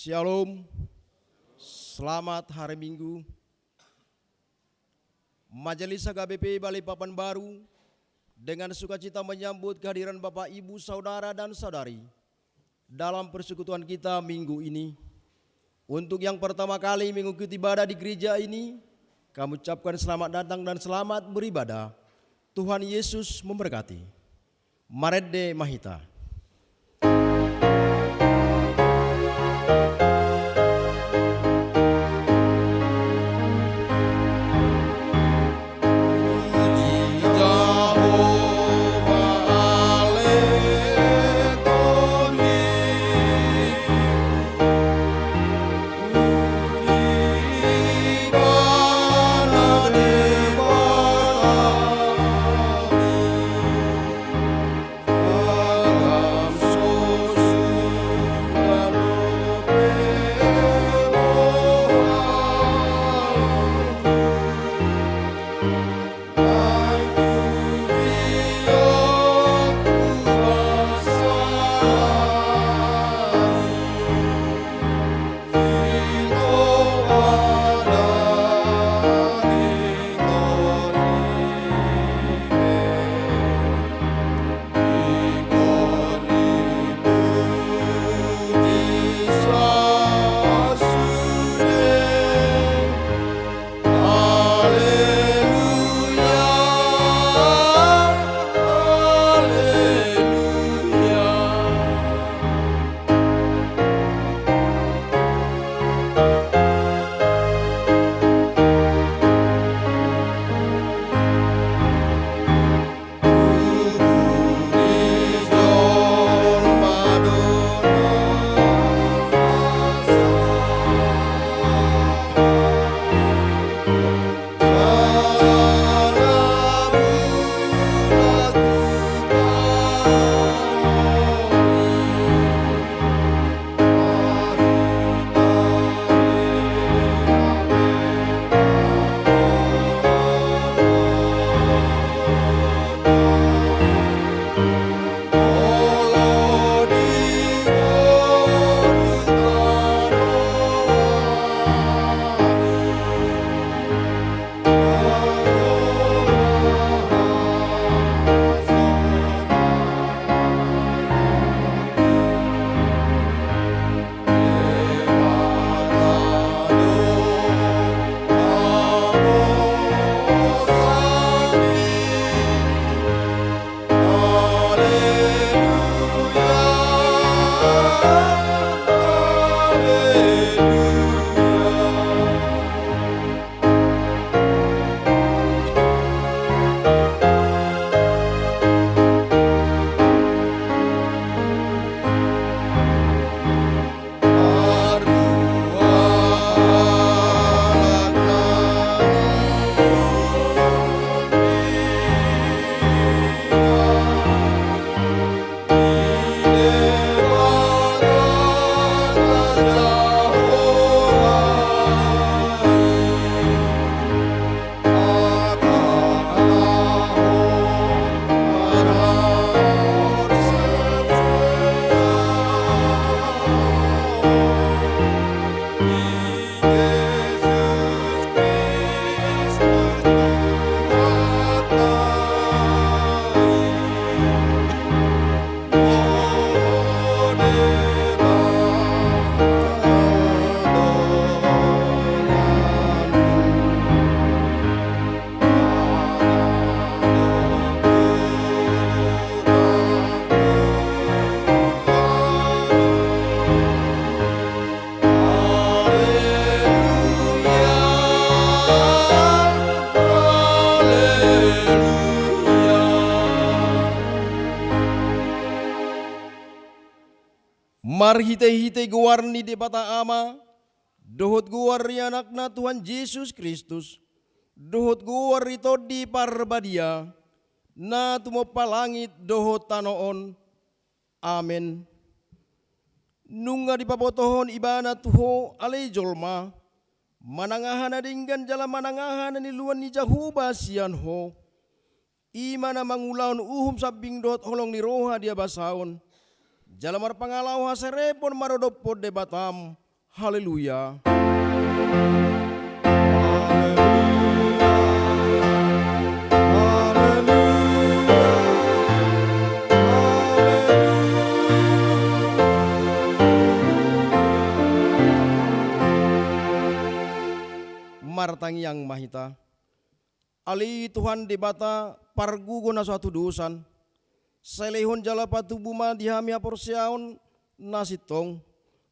Shalom, selamat hari Minggu. Majelis HKBP Balikpapan Baru dengan sukacita menyambut kehadiran Bapak, Ibu, Saudara, dan Saudari dalam persekutuan kita minggu ini. Untuk yang pertama kali mengikuti ibadah di gereja ini, kami ucapkan selamat datang dan selamat beribadah. Tuhan Yesus memberkati. Marede Mahita. Mar hite-hite guarni de bata ama, dohot guari anakna Tuhan Yesus Kristus, dohot guari todi parbadia, na tumopa langit dohot tanoon. Amen. Nunga di papotohon ibana tuho alay jolma, manangahan na dinggan jala manangahan na niluan ni Jahuba siyan ho, ima na mangulaon uhum sabing dohot holong ni roha dia basaon, jalamar pangalaw haserepon marodopod de batam, Haleluya. Martang yang mahita, ali Tuhan debata pargugo na suatu dosan, selehon jala patu buma dihami aporsiaon nasitong,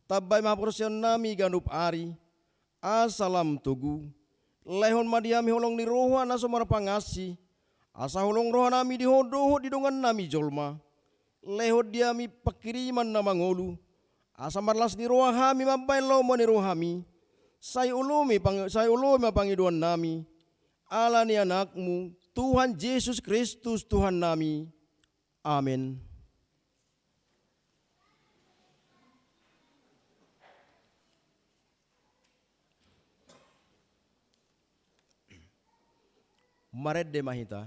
tabay maporsiaon nami ganup ari, asalam tugu, lehon madiami holong ni roha na sumar pangasi, asa holong roha nami dihodoho didongan nami jolma, lehon diami pakiriman na mangolu, asa marlas ni roha hami mabay lomo ni rohami, Say ulumi pangiduan nami, ala ni anakmu, Tuhan Yesus Kristus Tuhan nami. Amin. Maret de mahita.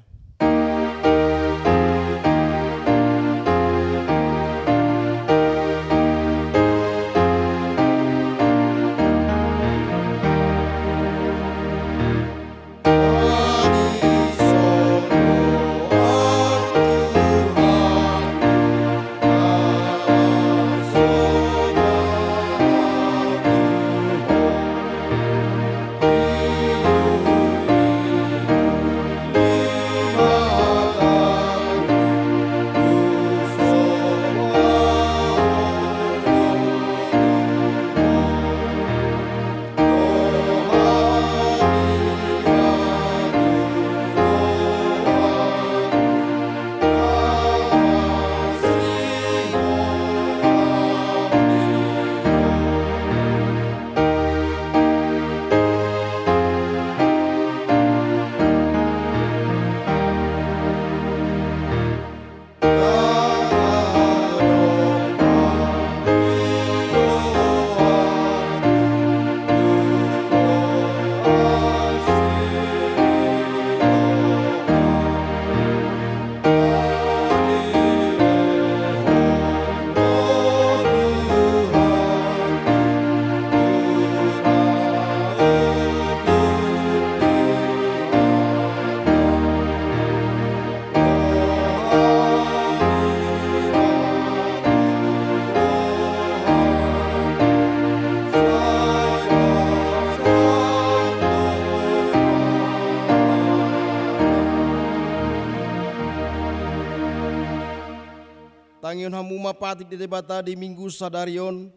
Tangion hamu mapatik di debata di minggu sadarion,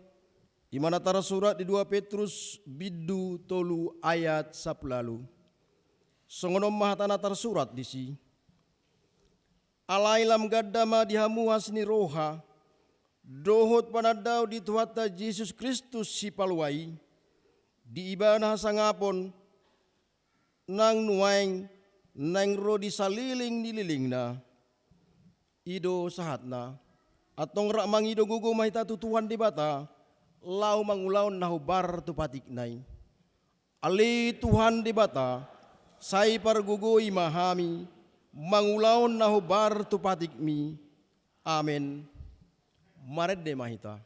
di mana tara surat di 2 Petrus bidu tolu ayat 10. Songonom mahatana tersurat di si. Alailam gaddama di hamu hasni roha, dohot panadaw di Tuhata Yesus Kristus si paluai, di ibana sangapon, nang nuaing, nang rodi saliling nililing na, ido sahatna, atong rak mangido gugo mahita tutuhan di bata, lau mangulaw nahubar tupatik nai. Ali Tuhan di bata, say pargugoy mahami, mangulaw nahubar tupatik mi. Amen. Maret de mahita.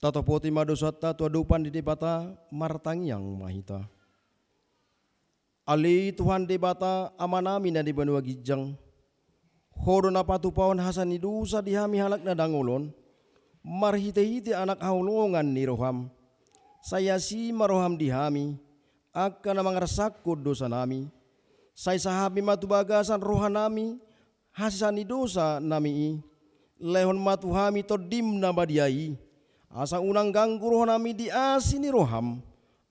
Tatopoti madosatta tua dupan di debata martang yang mahita. Ali Tuhan debata amanami na di banua gijang. Hodo na patupawan hasan idusa dihami halak na dangolon. Marhite-hite anak haulongan ni roham. Saya si maroham dihami. Akka na mangrasakod dosa nami. Say sahabi matubagasan rohanami. Hasisan dosa nami. Lehon matuhami todim na badiai. Asa unang ganggu rohanami di asini roham.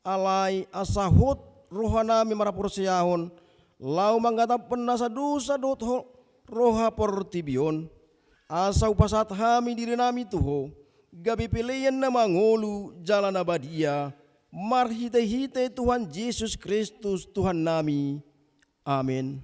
Alai asahut rohanami marapursiyahon. Lau manggatap penasa dosa dot roha portibion. Asa upasat hami diri nami tuho. Gabi pilihan na mangolu jalan abadia. Marhite-hite Tuhan Yesus Kristus Tuhan nami. Amin.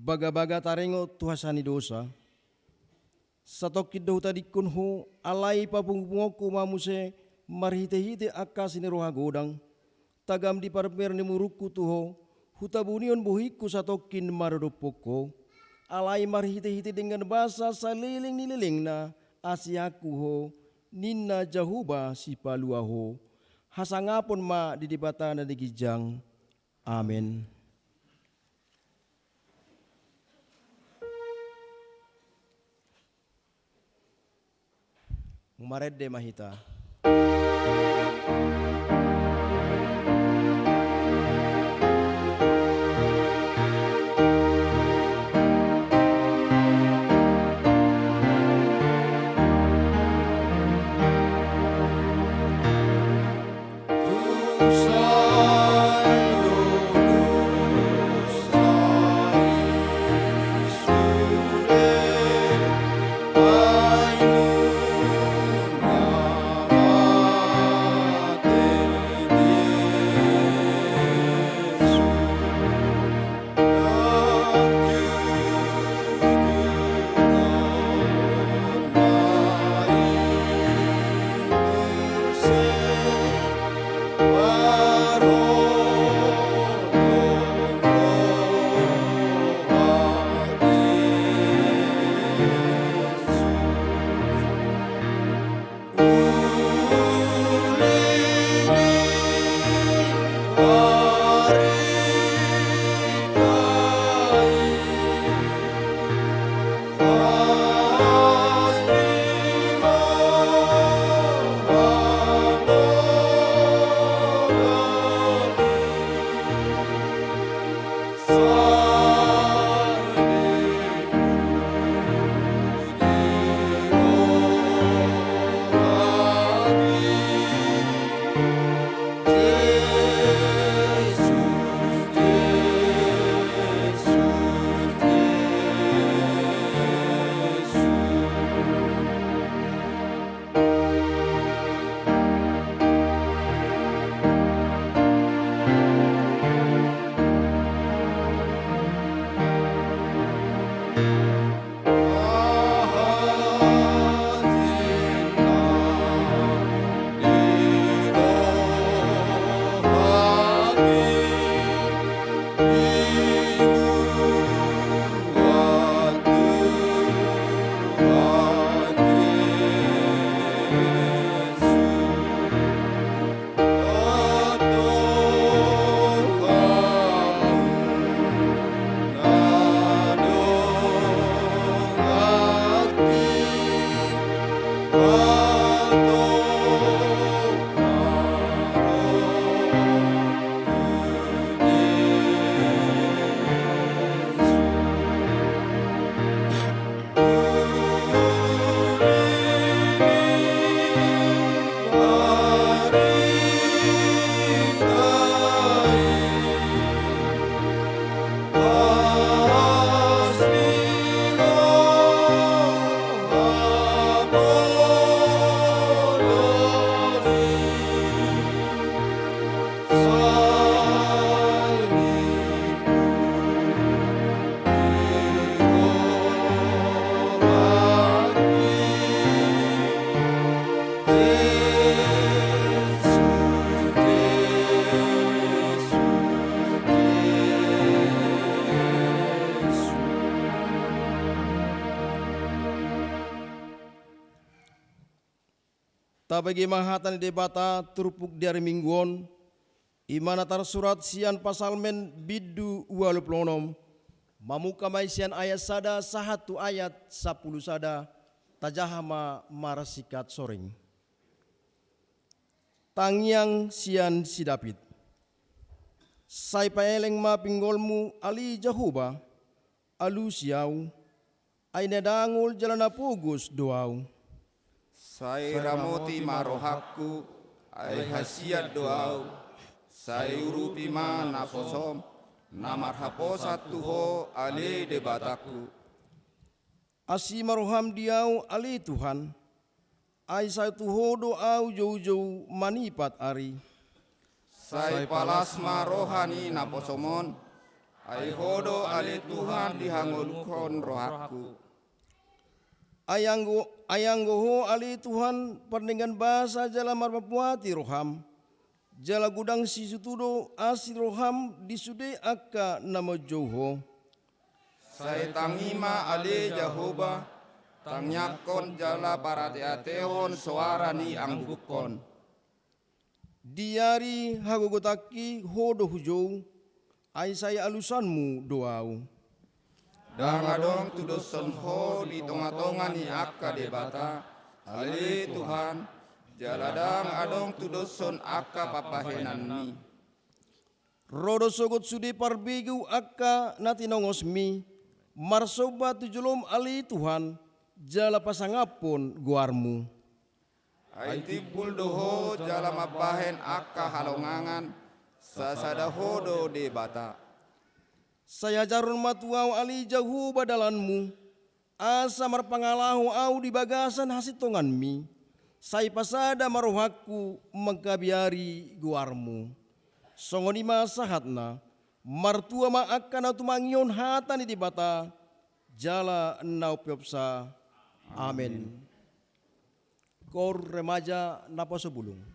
Baga-baga tarengo tuhasani dosa. Satokid dahu tadi kunhu alai papungpungoku mamuse marhite-hite akasini roha godang. Tagam di parperni muruku tuho hutabunion buhiku satokin marodopoko. Alai marhite-hite dengan bahasa saliling nililing na asiaku ho ninna jahuba si paluaho. Hasangapon ma di dibata na digijang. Amen. Umaredde mahita. Tabagi mahatan debata turpuk dari mingguon, imana tar surat sian pasal men bidu 26, mamuka maisian ayat sada sahatu ayat 10 sada, tajahama marasikat soring. Tangyang sian si David. Sai paeleng ma pinggolmu ali Jehovah, alu siau, ay nadangul jalana pugus doau. Sai ramoti marohaku, ay hasiat doau, sai urupi ma naposom, namarhaposat tuho ale debataku. Asi maroham diau ali Tuhan, ay sai tuho doau jauh-jauh manipat ari. Sai palasma rohani naposomon, ay hodo ale Tuhan dihangulkon rohaku. Ayanggo ho ali Tuhan perningan bahasa jala marpapuati roham. Jala gudang si sutudo asi roham disude akka nama joho. Sai tangima ale Jehovah, tangyakon jala parate-atehon suara ni angbukon. Diari hagogotaki hodo hujou, ay saya alusanmu doau. Dangadong tudoson ho di tonga-tonga ni akka debata, ale Tuhan, jaladang adong tudoson akka papahenan mi. Rodo sogot sudi parbigu akka natinongosmi, marsoba tujulom ali Tuhan, jala pasangapon guarmu. Ay tibul doho jala mabahen akka halongangan, sasada hodo debata. Saya jarun matuau ali jauh badalanmu, asa marpangalahu au di bagasan hasitongan mi, sai pasada marohaku mengkabiari guarmu. Songonima sahatna, martua ma akan atumangion hatani di bata, jala nau piopsa. Amin. Kor remaja napa sebulung.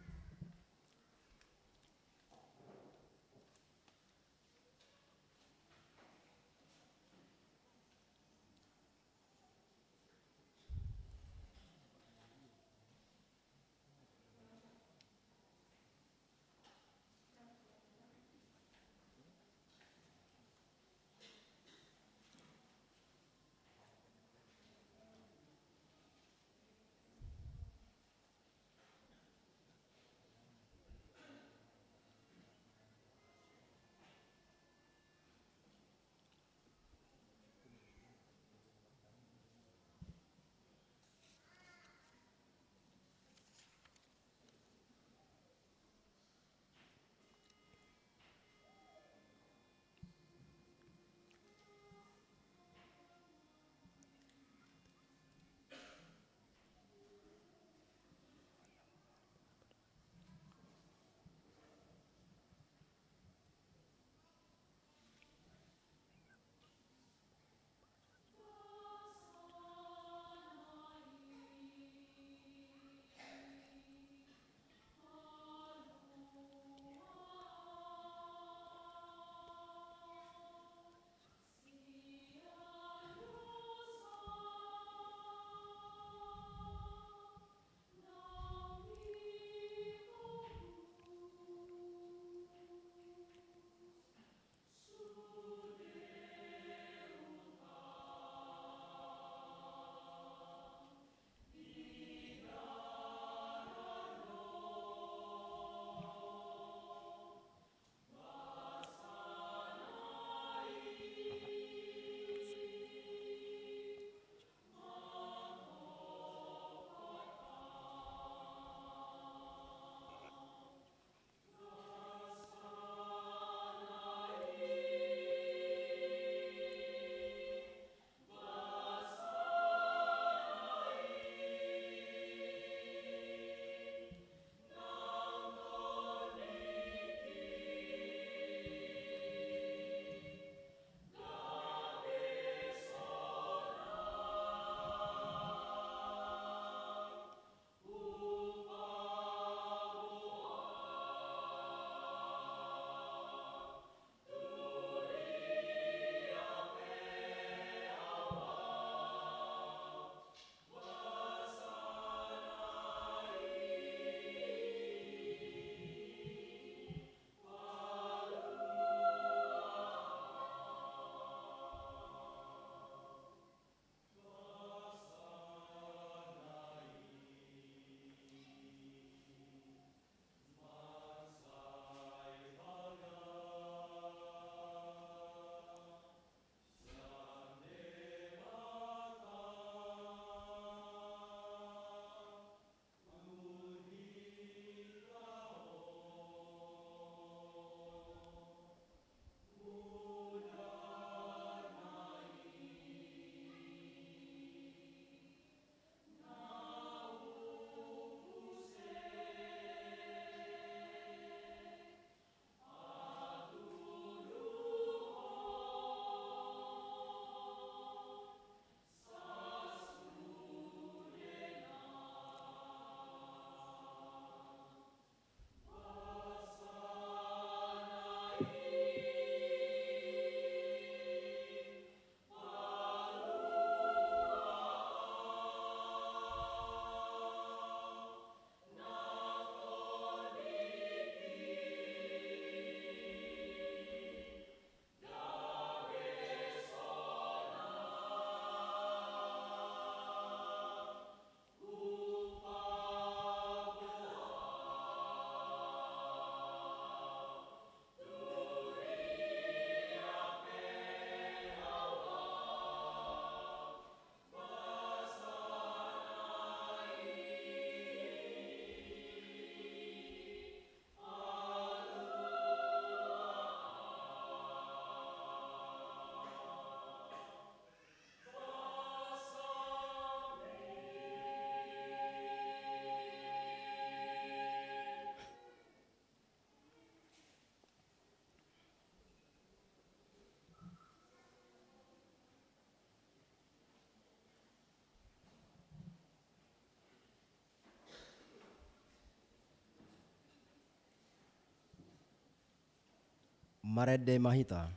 Marede Mahita.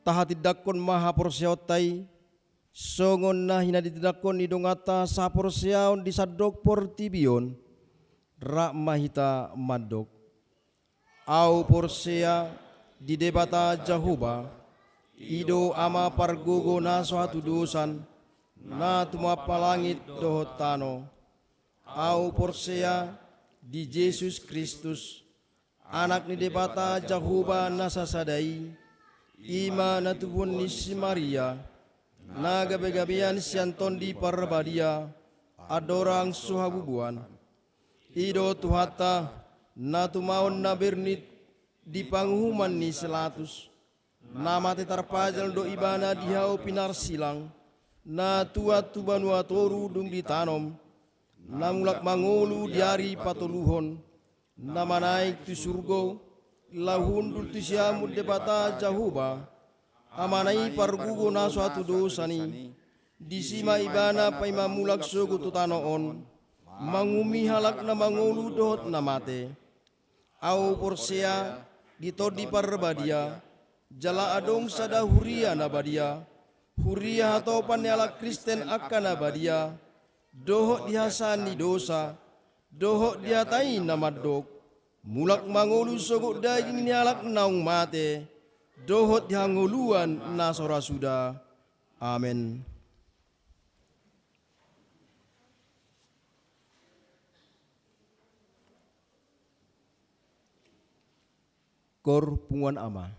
Tahatidakkon maha porseotai songon na hinadidakon idongata sa porseaon di sadok portibion rak mahita madok au porsea di debata jahuba ido ama pargugo na suatu dosan na tumapa langit dohotano au porsea di Yesus Kristus anak ni debata jahuba na sasadai ima na tubun ni si Maria na gabi-gabian sianton di parbadia adorang suhabubuan ido tuhata na tumaon na bernit di panghuman ni selatus na mati tarpajal do ibana dihau pinar silang na tuat tubanua toru dung ditanom na mulak mangulu diari patuluhon na manaik tu surgo lahun dul tu siamud debata jahuba amanai pargugo na suatu dosani disima ibana paima mulak sugu tutanoon, mangumi halak na mangulu dohot na mate. Au porsea ditodi parbadia, jala adong sada huria na badia, huria hatopan alak Kristen akan na badia, dohot dihasani dosa, dohot dihatai na madok, mulak mangulu sugu daging ni alak naung mate, dohot dihanguluan na sora suda. Amin. Kor punguan ama.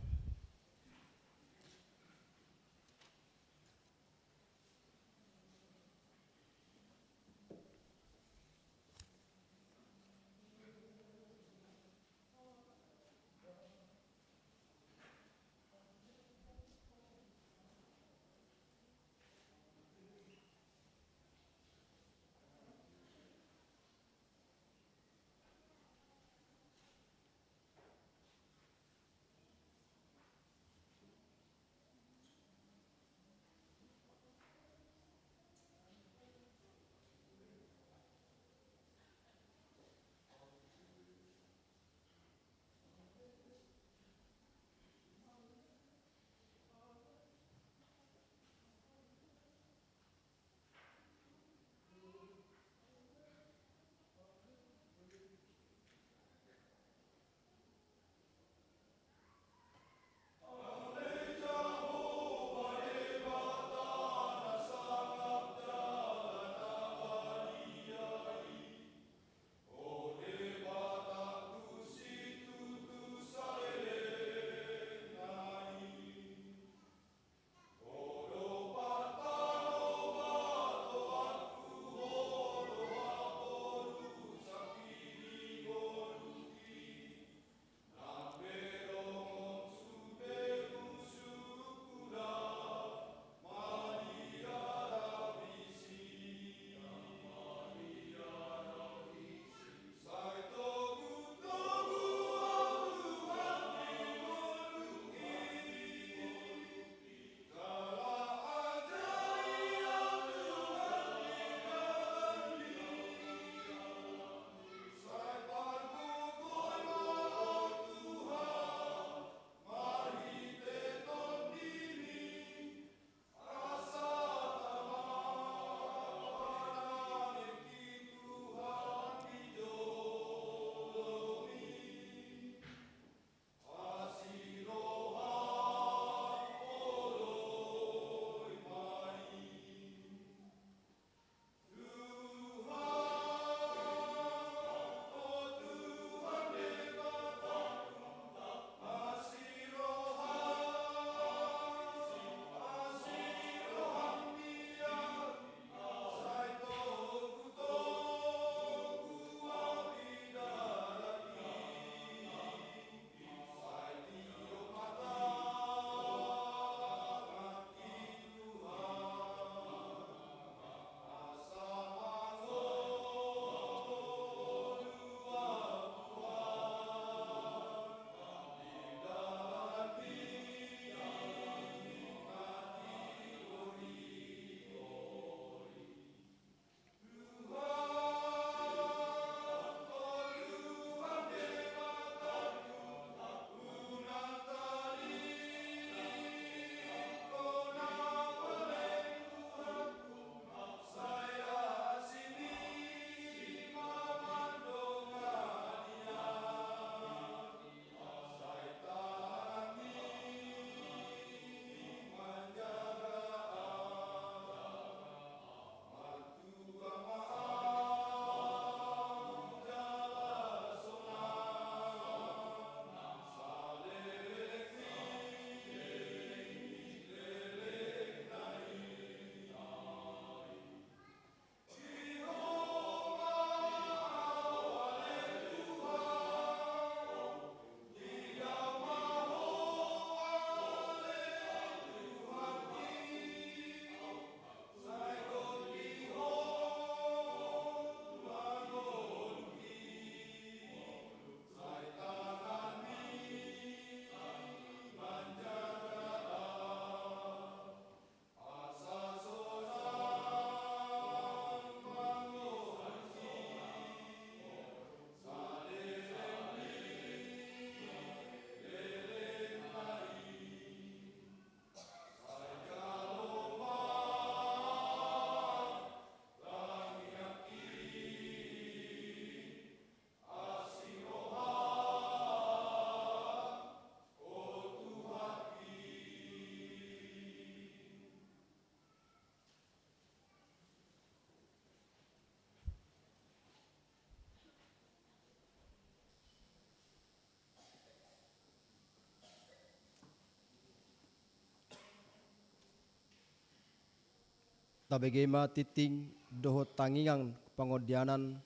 tabegema titing dohot tangingang pangodianan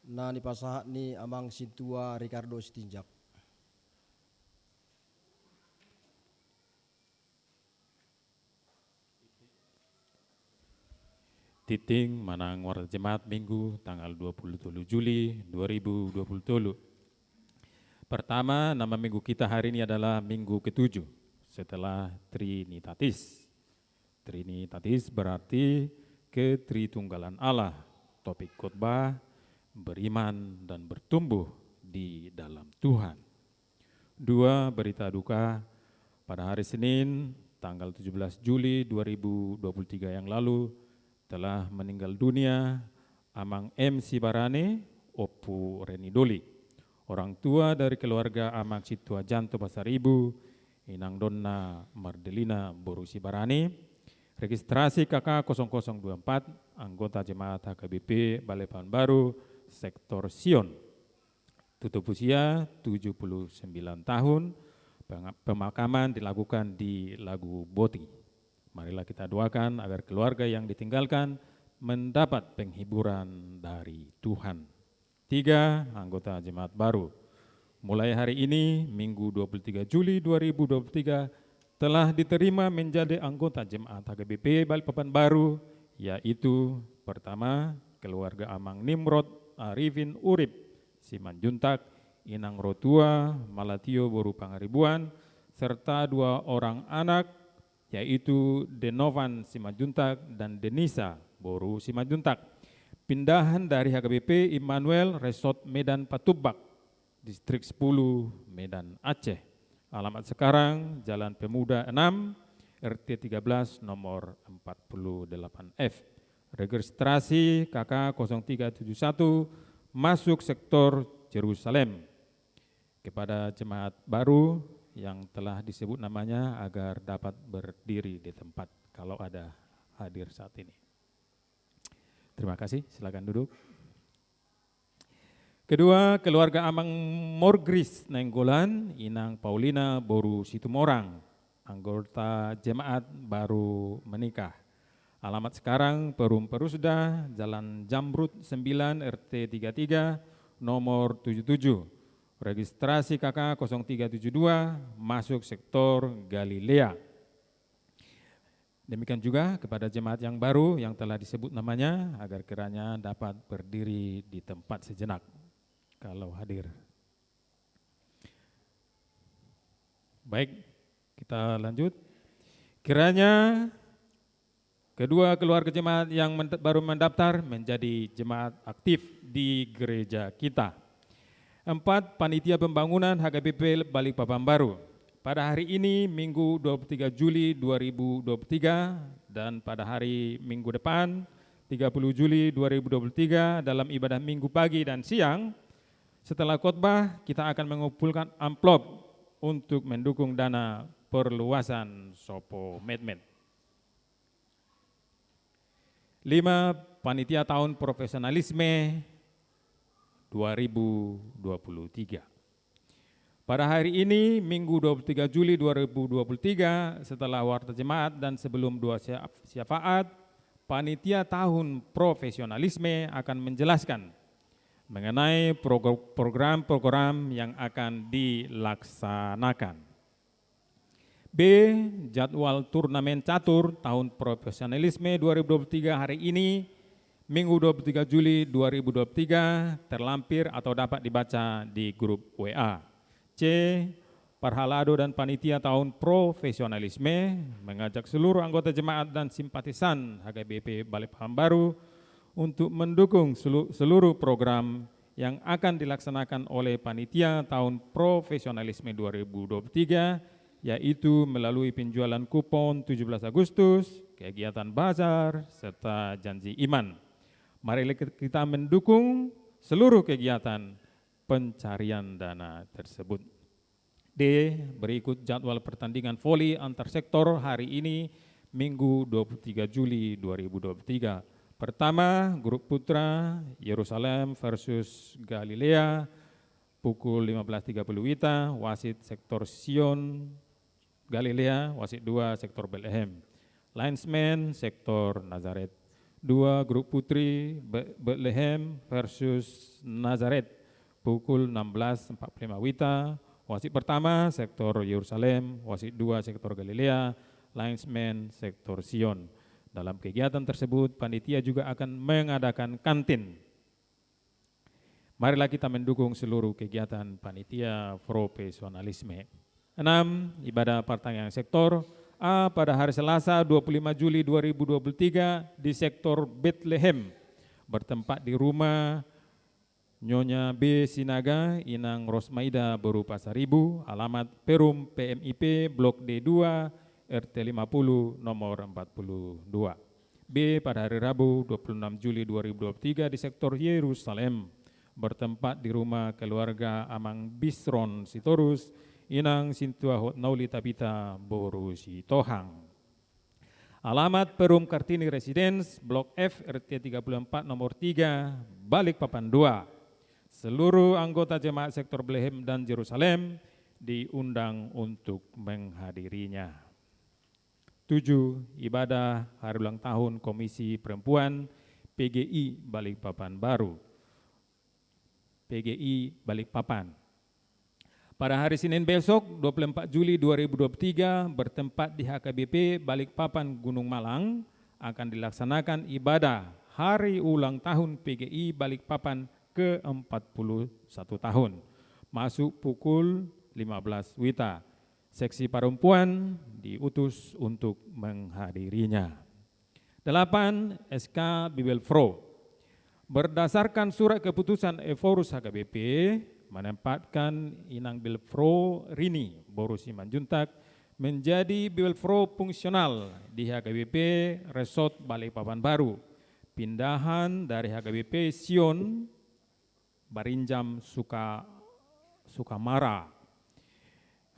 na nipasahat ni amang sintua Ricardo Sitinjak. Titing manang warta jemaat Minggu tanggal 27 Juli 2020. Pertama, nama minggu kita hari ini adalah minggu ke-7 setelah Trinitatis. Trinitatis berarti ketritunggalan Allah. Topik khotbah, beriman dan bertumbuh di dalam Tuhan. 2. Berita duka pada hari Senin tanggal 17 Juli 2023 yang lalu telah meninggal dunia Amang M. Sibarane Opu Renidoli, orang tua dari keluarga Amang Situa Janto Pasar Ibu, Inang Donna Mardelina Boru Sibarane, registrasi KK 0024, anggota jemaat HKBP Balai Pekanbaru, sektor Sion, tutup usia 79 tahun, pemakaman dilakukan di Lagu Boti. Marilah kita doakan agar keluarga yang ditinggalkan mendapat penghiburan dari Tuhan. 3. Anggota jemaat baru. Mulai hari ini, Minggu 23 Juli 2023, telah diterima menjadi anggota jemaat HKBP Balai Pekanbaru, yaitu pertama, keluarga Amang Nimrod Arifin Urip Simanjuntak, Inang Rotua Malatio Boru Pangaribuan, serta 2 orang anak, yaitu Denovan Simanjuntak dan Denisa Boru Simanjuntak. Pindahan dari HKBP Immanuel Resort Medan Patubak, Distrik 10 Medan Aceh. Alamat sekarang Jalan Pemuda 6, RT 13 nomor 48F. Registrasi KK 0371 masuk sektor Jerusalem. Kepada jemaat baru yang telah disebut namanya agar dapat berdiri di tempat kalau ada hadir saat ini. Terima kasih, silakan duduk. Kedua, keluarga Amang Morgris Nenggolan, Inang Paulina Boru Situmorang, anggota jemaat baru menikah. Alamat sekarang Perum Perusda, Jalan Jamrut 9 RT 33 nomor 77. Registrasi KK 0372 masuk sektor Galilea. Demikian juga kepada jemaat yang baru yang telah disebut namanya agar kiranya dapat berdiri di tempat sejenak kalau hadir. Baik, kita lanjut. Kiranya kedua keluarga jemaat yang baru mendaftar menjadi jemaat aktif di gereja kita. 4. Panitia Pembangunan HKBP Balai Pekanbaru. Pada hari ini Minggu 23 Juli 2023 dan pada hari Minggu depan 30 Juli 2023 dalam ibadah Minggu pagi dan siang, setelah khotbah kita akan mengumpulkan amplop untuk mendukung dana perluasan Sopo Medmed. 5. Panitia Tahun Profesionalisme 2023. Pada hari ini, Minggu 23 Juli 2023, setelah warta jemaat dan sebelum doa syafaat, Panitia Tahun Profesionalisme akan menjelaskan mengenai program-program yang akan dilaksanakan. B. Jadwal turnamen catur Tahun Profesionalisme 2023 hari ini, Minggu 23 Juli 2023 terlampir atau dapat dibaca di grup WA. C. Parhalado dan Panitia Tahun Profesionalisme mengajak seluruh anggota jemaat dan simpatisan HKBP Balai Pekanbaru untuk mendukung seluruh program yang akan dilaksanakan oleh Panitia Tahun Profesionalisme 2023, yaitu melalui penjualan kupon 17 Agustus, kegiatan bazar, serta janji iman. Mari kita mendukung seluruh kegiatan pencarian dana tersebut. D. Berikut jadwal pertandingan voli antar sektor hari ini Minggu 23 Juli 2023. Pertama, grup putra Yerusalem versus Galilea pukul 15.30 WITA, wasit sektor Sion Galilea, wasit 2 sektor Bethlehem. Linesman sektor Nazaret. 2 grup putri Bethlehem versus Nazaret pukul 16.45 WITA. Wasit pertama sektor Yerusalem, wasit 2 sektor Galilea, linesman sektor Sion. Dalam kegiatan tersebut panitia juga akan mengadakan kantin. Marilah kita mendukung seluruh kegiatan panitia profesionalisme. 6. Ibadah pertanyaan sektor A pada hari Selasa 25 Juli 2023 di sektor Bethlehem bertempat di rumah Nyonya B. Sinaga, Inang Rosmaida Baru Pasaribu, alamat Perum PMIP Blok D2 RT 50 nomor 42. B pada hari Rabu 26 Juli 2023 di sektor Yerusalem bertempat di rumah keluarga Amang Bisron Sitorus, Inang Sintua Hotnauli Tabita Boru Sitohang. Alamat Perum Kartini Residence, Blok F, RT 34 nomor 3, Balikpapan 2. Seluruh anggota jemaat sektor Bethlehem dan Yerusalem diundang untuk menghadirinya. 7. Ibadah hari ulang tahun Komisi Perempuan PGI Balikpapan Baru. PGI Balikpapan. Pada hari Senin besok 24 Juli 2023 bertempat di HKBP Balikpapan Gunung Malang akan dilaksanakan ibadah Hari Ulang Tahun PGI Balikpapan ke-41 tahun. Masuk pukul 15 WITA. Seksi perempuan diutus untuk menghadirinya. 8. SK Bibelfro. Berdasarkan surat keputusan Eforus HKBP menempatkan Inang Bilfro Rini Boru Simanjuntak menjadi Bilfro fungsional di HKBP Resort Balikpapan Baru. Pindahan dari HKBP Sion Barinjam Sukamara,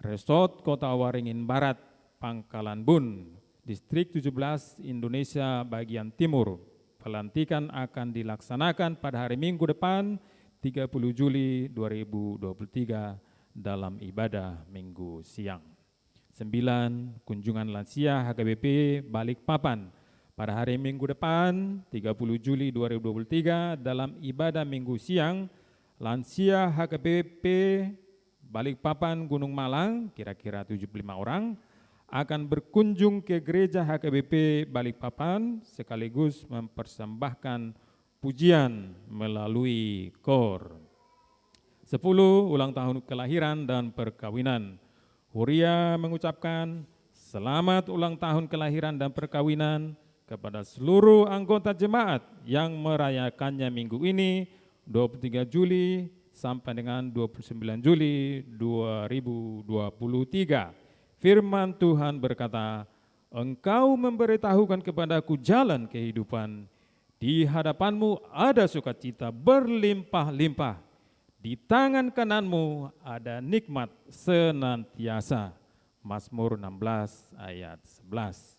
Resort Kota Waringin Barat, Pangkalan Bun, Distrik 17 Indonesia bagian timur. Pelantikan akan dilaksanakan pada hari Minggu depan 30 Juli 2023 dalam ibadah Minggu siang. 9. Kunjungan lansia HKBP Balikpapan pada hari Minggu depan 30 Juli 2023 dalam ibadah Minggu siang. Lansia HKBP Balikpapan Gunung Malang kira-kira 75 orang akan berkunjung ke gereja HKBP Balikpapan sekaligus mempersembahkan pujian melalui KOR. 10. Ulang tahun kelahiran dan perkawinan. Huria mengucapkan selamat ulang tahun kelahiran dan perkawinan kepada seluruh anggota jemaat yang merayakannya minggu ini 23 Juli sampai dengan 29 Juli 2023. Firman Tuhan berkata, Engkau memberitahukan kepadaku jalan kehidupan. Di hadapanmu ada sukacita berlimpah-limpah. Di tangan kananmu ada nikmat senantiasa. Mazmur 16 ayat 11.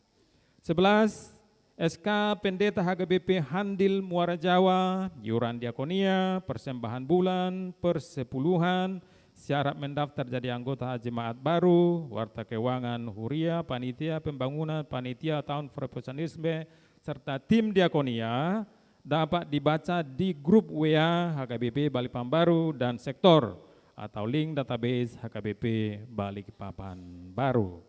11. SK Pendeta HKBP Handil Muara Jawa, Yuran Diakonia, Persembahan Bulan, Persepuluhan, syarat mendaftar jadi anggota jemaat baru, warta keuangan Huria, panitia pembangunan, panitia tahun profesionalisme, serta tim diakonia dapat dibaca di grup WA HKBP Balikpapan Baru dan sektor atau link database HKBP Balikpapan Baru.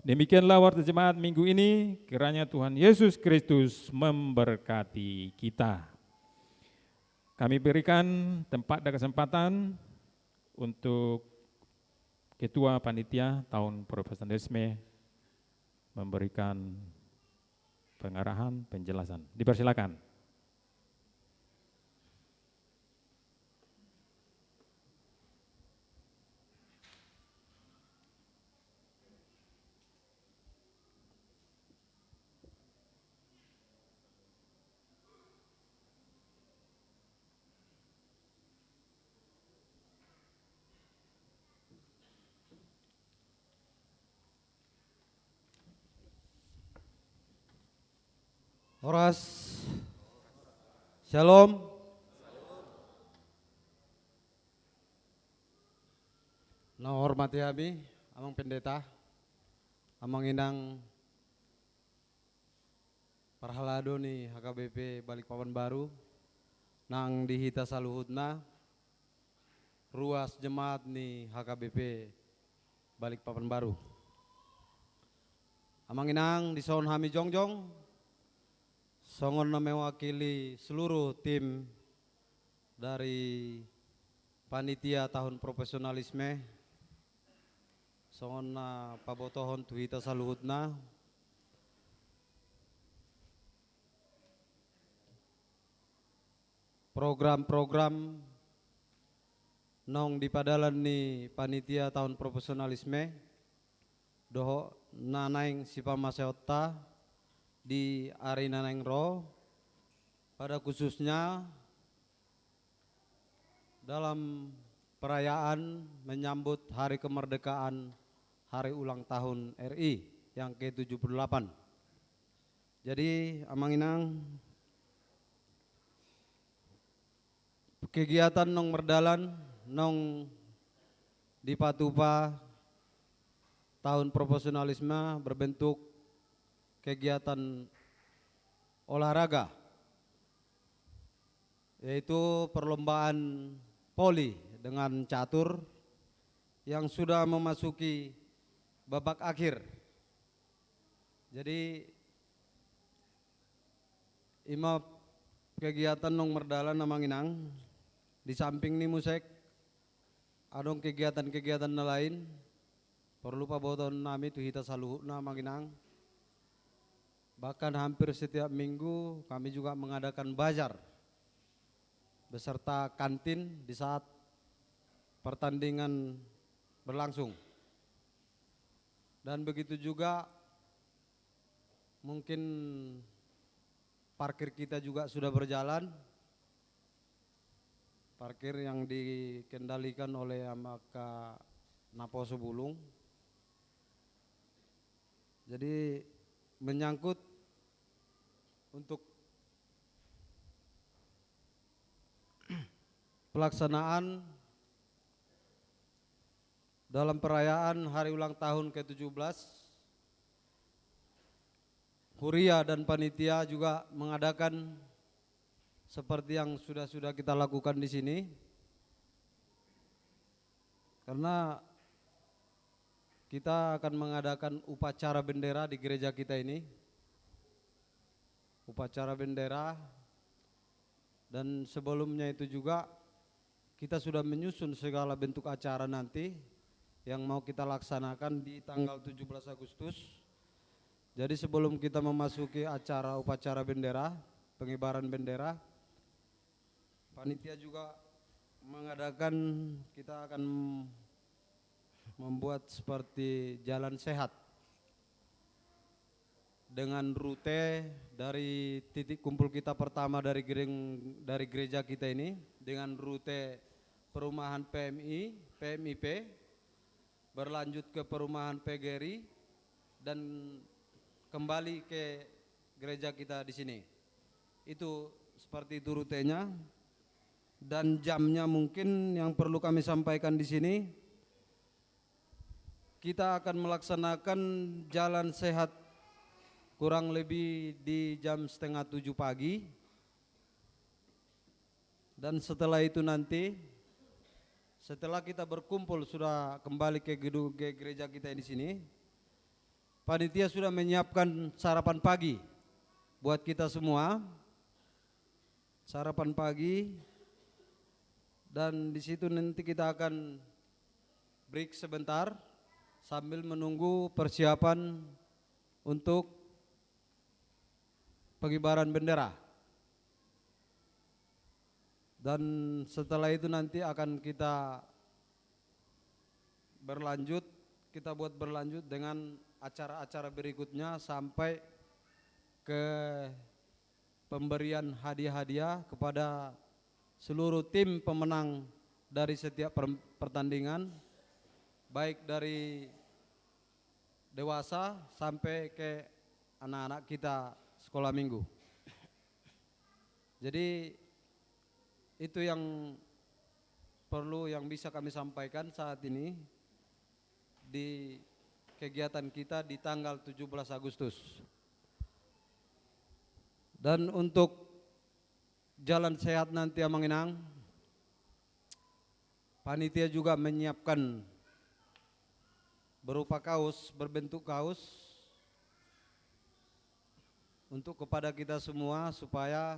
Demikianlah warta jemaat minggu ini, kiranya Tuhan Yesus Kristus memberkati kita. Kami berikan tempat dan kesempatan untuk Ketua Panitia Tahun Profesionalisme memberikan pengarahan, penjelasan. Dipersilakan. Horas, Shalom. Nah, hormati Abi, Amang Pendeta, Amang Inang Parhalado ni HKBP Balikpapan Baru nang dihita saluhutna ruas jemaat ni HKBP Balikpapan Baru. Amanginang di sohon hami jongjong songon na mewakili seluruh tim dari panitia tahun profesionalisme songon na pabotohon tuhita saluhutna program-program nong di padalan ni panitia tahun profesionalisme doho nanaing sipa maseota di arena nanaing ro pada khususnya dalam perayaan menyambut hari kemerdekaan hari ulang tahun RI yang ke-78. Jadi amanginang kegiatan nong merdalan nong di Patupa tahun profesionalisme berbentuk kegiatan olahraga, yaitu perlombaan poli dengan catur yang sudah memasuki babak akhir. Jadi ima kegiatan nong merdalan namanginang di samping ni musek adong kegiatan-kegiatan lain perlu paboton nami tu hita saluhutna manginang. Bahkan hampir setiap minggu kami juga mengadakan bazar beserta kantin di saat pertandingan berlangsung. Dan begitu juga mungkin parkir kita juga sudah berjalan. Parkir yang dikendalikan oleh Amaka Naposo Bulung. Jadi menyangkut untuk pelaksanaan dalam perayaan hari ulang tahun ke-17, Huria dan panitia juga mengadakan seperti yang sudah kita lakukan di sini, karena kita akan mengadakan upacara bendera di gereja kita ini, upacara bendera, dan sebelumnya itu juga kita sudah menyusun segala bentuk acara nanti yang mau kita laksanakan di tanggal 17 Agustus. Jadi sebelum kita memasuki acara upacara bendera, pengibaran bendera, panitia juga mengadakan, kita akan membuat seperti jalan sehat dengan rute dari titik kumpul kita pertama dari gereja kita ini dengan rute perumahan PMIP berlanjut ke perumahan PGRI dan kembali ke gereja kita di sini. Itu seperti itu rutenya. Dan jamnya mungkin yang perlu kami sampaikan di sini, kita akan melaksanakan jalan sehat kurang lebih di jam 6:30 pagi. Dan setelah itu nanti, setelah kita berkumpul sudah kembali ke gedung ke gereja kita di sini, panitia sudah menyiapkan sarapan pagi buat kita semua. Sarapan pagi. Dan di situ nanti kita akan break sebentar sambil menunggu persiapan untuk pengibaran bendera. Dan setelah itu nanti akan kita buat berlanjut dengan acara-acara berikutnya sampai ke pemberian hadiah-hadiah kepada seluruh tim pemenang dari setiap pertandingan, baik dari dewasa sampai ke anak-anak kita sekolah minggu. Jadi itu yang perlu yang bisa kami sampaikan saat ini di kegiatan kita di tanggal 17 Agustus. Dan untuk jalan sehat nanti Amang Inang, panitia juga menyiapkan berupa kaos, berbentuk kaos untuk kepada kita semua supaya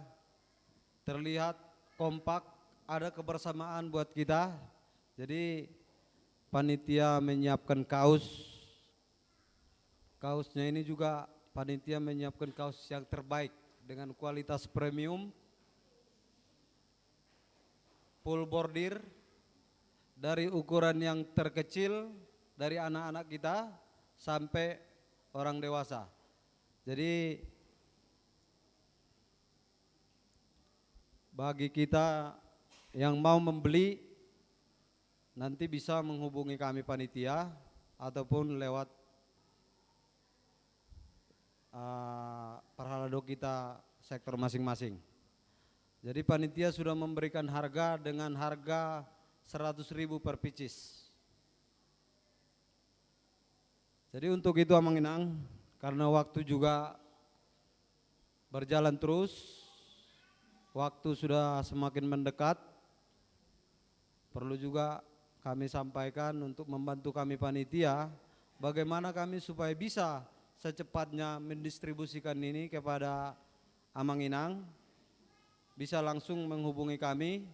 terlihat kompak, ada kebersamaan buat kita. Jadi panitia menyiapkan kaos. Kaosnya ini juga panitia menyiapkan kaos yang terbaik dengan kualitas premium, full bordir, dari ukuran yang terkecil dari anak-anak kita sampai orang dewasa. Jadi bagi kita yang mau membeli nanti bisa menghubungi kami panitia ataupun lewat Perhalado kita sektor masing-masing. Jadi panitia sudah memberikan harga dengan harga 100.000 per pieces. Jadi untuk itu Amang Inang, karena waktu juga berjalan terus, waktu sudah semakin mendekat, perlu juga kami sampaikan untuk membantu kami panitia, bagaimana kami supaya bisa secepatnya mendistribusikan ini kepada Amang Inang. Bisa langsung menghubungi kami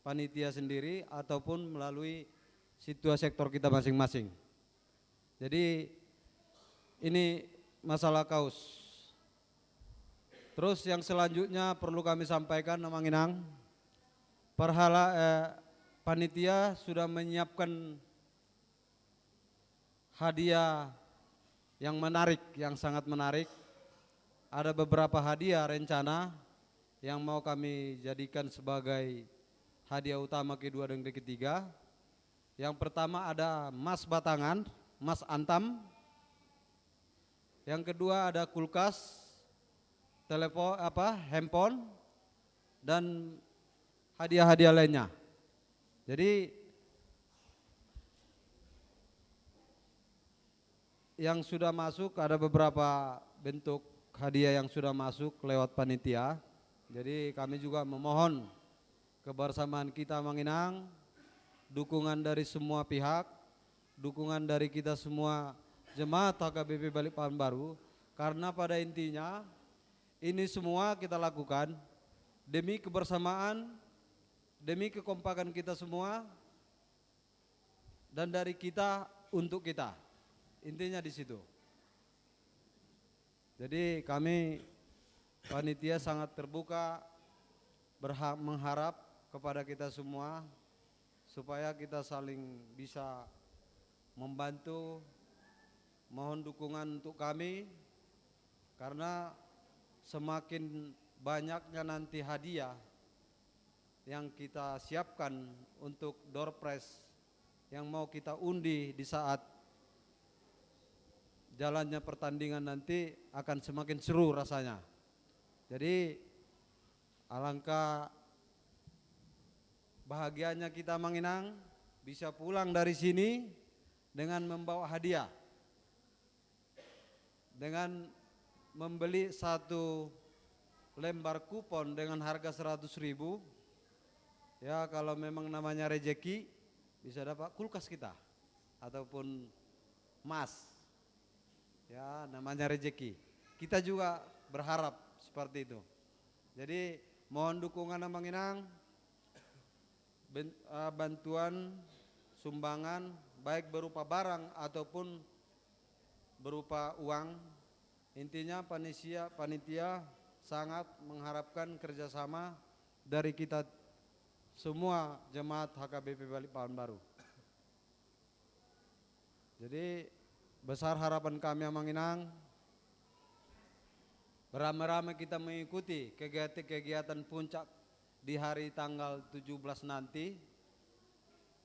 panitia sendiri ataupun melalui situa sektor kita masing-masing. Jadi ini masalah kaos. Terus yang selanjutnya perlu kami sampaikan Amang Inang, panitia sudah menyiapkan hadiah yang menarik, yang sangat menarik. Ada beberapa hadiah rencana yang mau kami jadikan sebagai hadiah utama kedua dan ketiga. Yang pertama ada emas batangan, emas antam. Yang kedua ada kulkas, telepon, handphone, dan hadiah-hadiah lainnya. Jadi yang sudah masuk ada beberapa bentuk hadiah yang sudah masuk lewat panitia. Jadi kami juga memohon kebersamaan kita Amang Inang, dukungan dari semua pihak, dukungan dari kita semua jemaat HKBP Balikpapan Baru, karena pada intinya ini semua kita lakukan demi kebersamaan, demi kekompakan kita semua, dan dari kita untuk kita. Intinya di situ. Jadi kami panitia sangat terbuka, mengharap kepada kita semua supaya kita saling bisa membantu, mohon dukungan untuk kami, karena semakin banyaknya nanti hadiah yang kita siapkan untuk door prize yang mau kita undi di saat jalannya pertandingan nanti akan semakin seru rasanya. Jadi alangkah bahagianya kita Amang Inang bisa pulang dari sini dengan membawa hadiah, dengan membeli satu lembar kupon dengan harga 100.000. Ya kalau memang namanya rezeki bisa dapat kulkas kita ataupun emas. Ya namanya rezeki. Kita juga berharap seperti itu. Jadi mohon dukungan Amang Inang, bantuan, sumbangan baik berupa barang ataupun berupa uang. Intinya panitia sangat mengharapkan kerjasama dari kita semua jemaat HKBP Balikpapan Baru. Jadi besar harapan kami Amang Inang, beramai-ramai kita mengikuti kegiatan puncak di hari tanggal 17 nanti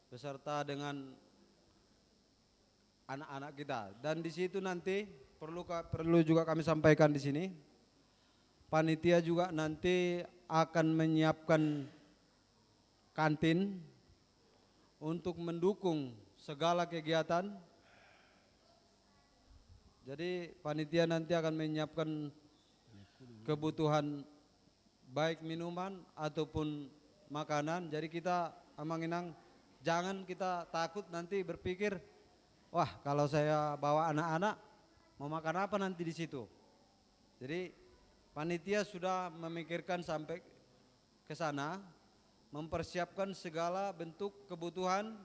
beserta dengan anak-anak kita. Dan di situ nanti perlu juga kami sampaikan di sini, panitia juga nanti akan menyiapkan kantin untuk mendukung segala kegiatan. Jadi panitia nanti akan menyiapkan kebutuhan baik minuman ataupun makanan. Jadi kita amanginang jangan kita takut nanti berpikir, wah kalau saya bawa anak-anak mau makan apa nanti di situ. Jadi panitia sudah memikirkan sampai ke sana, mempersiapkan segala bentuk kebutuhan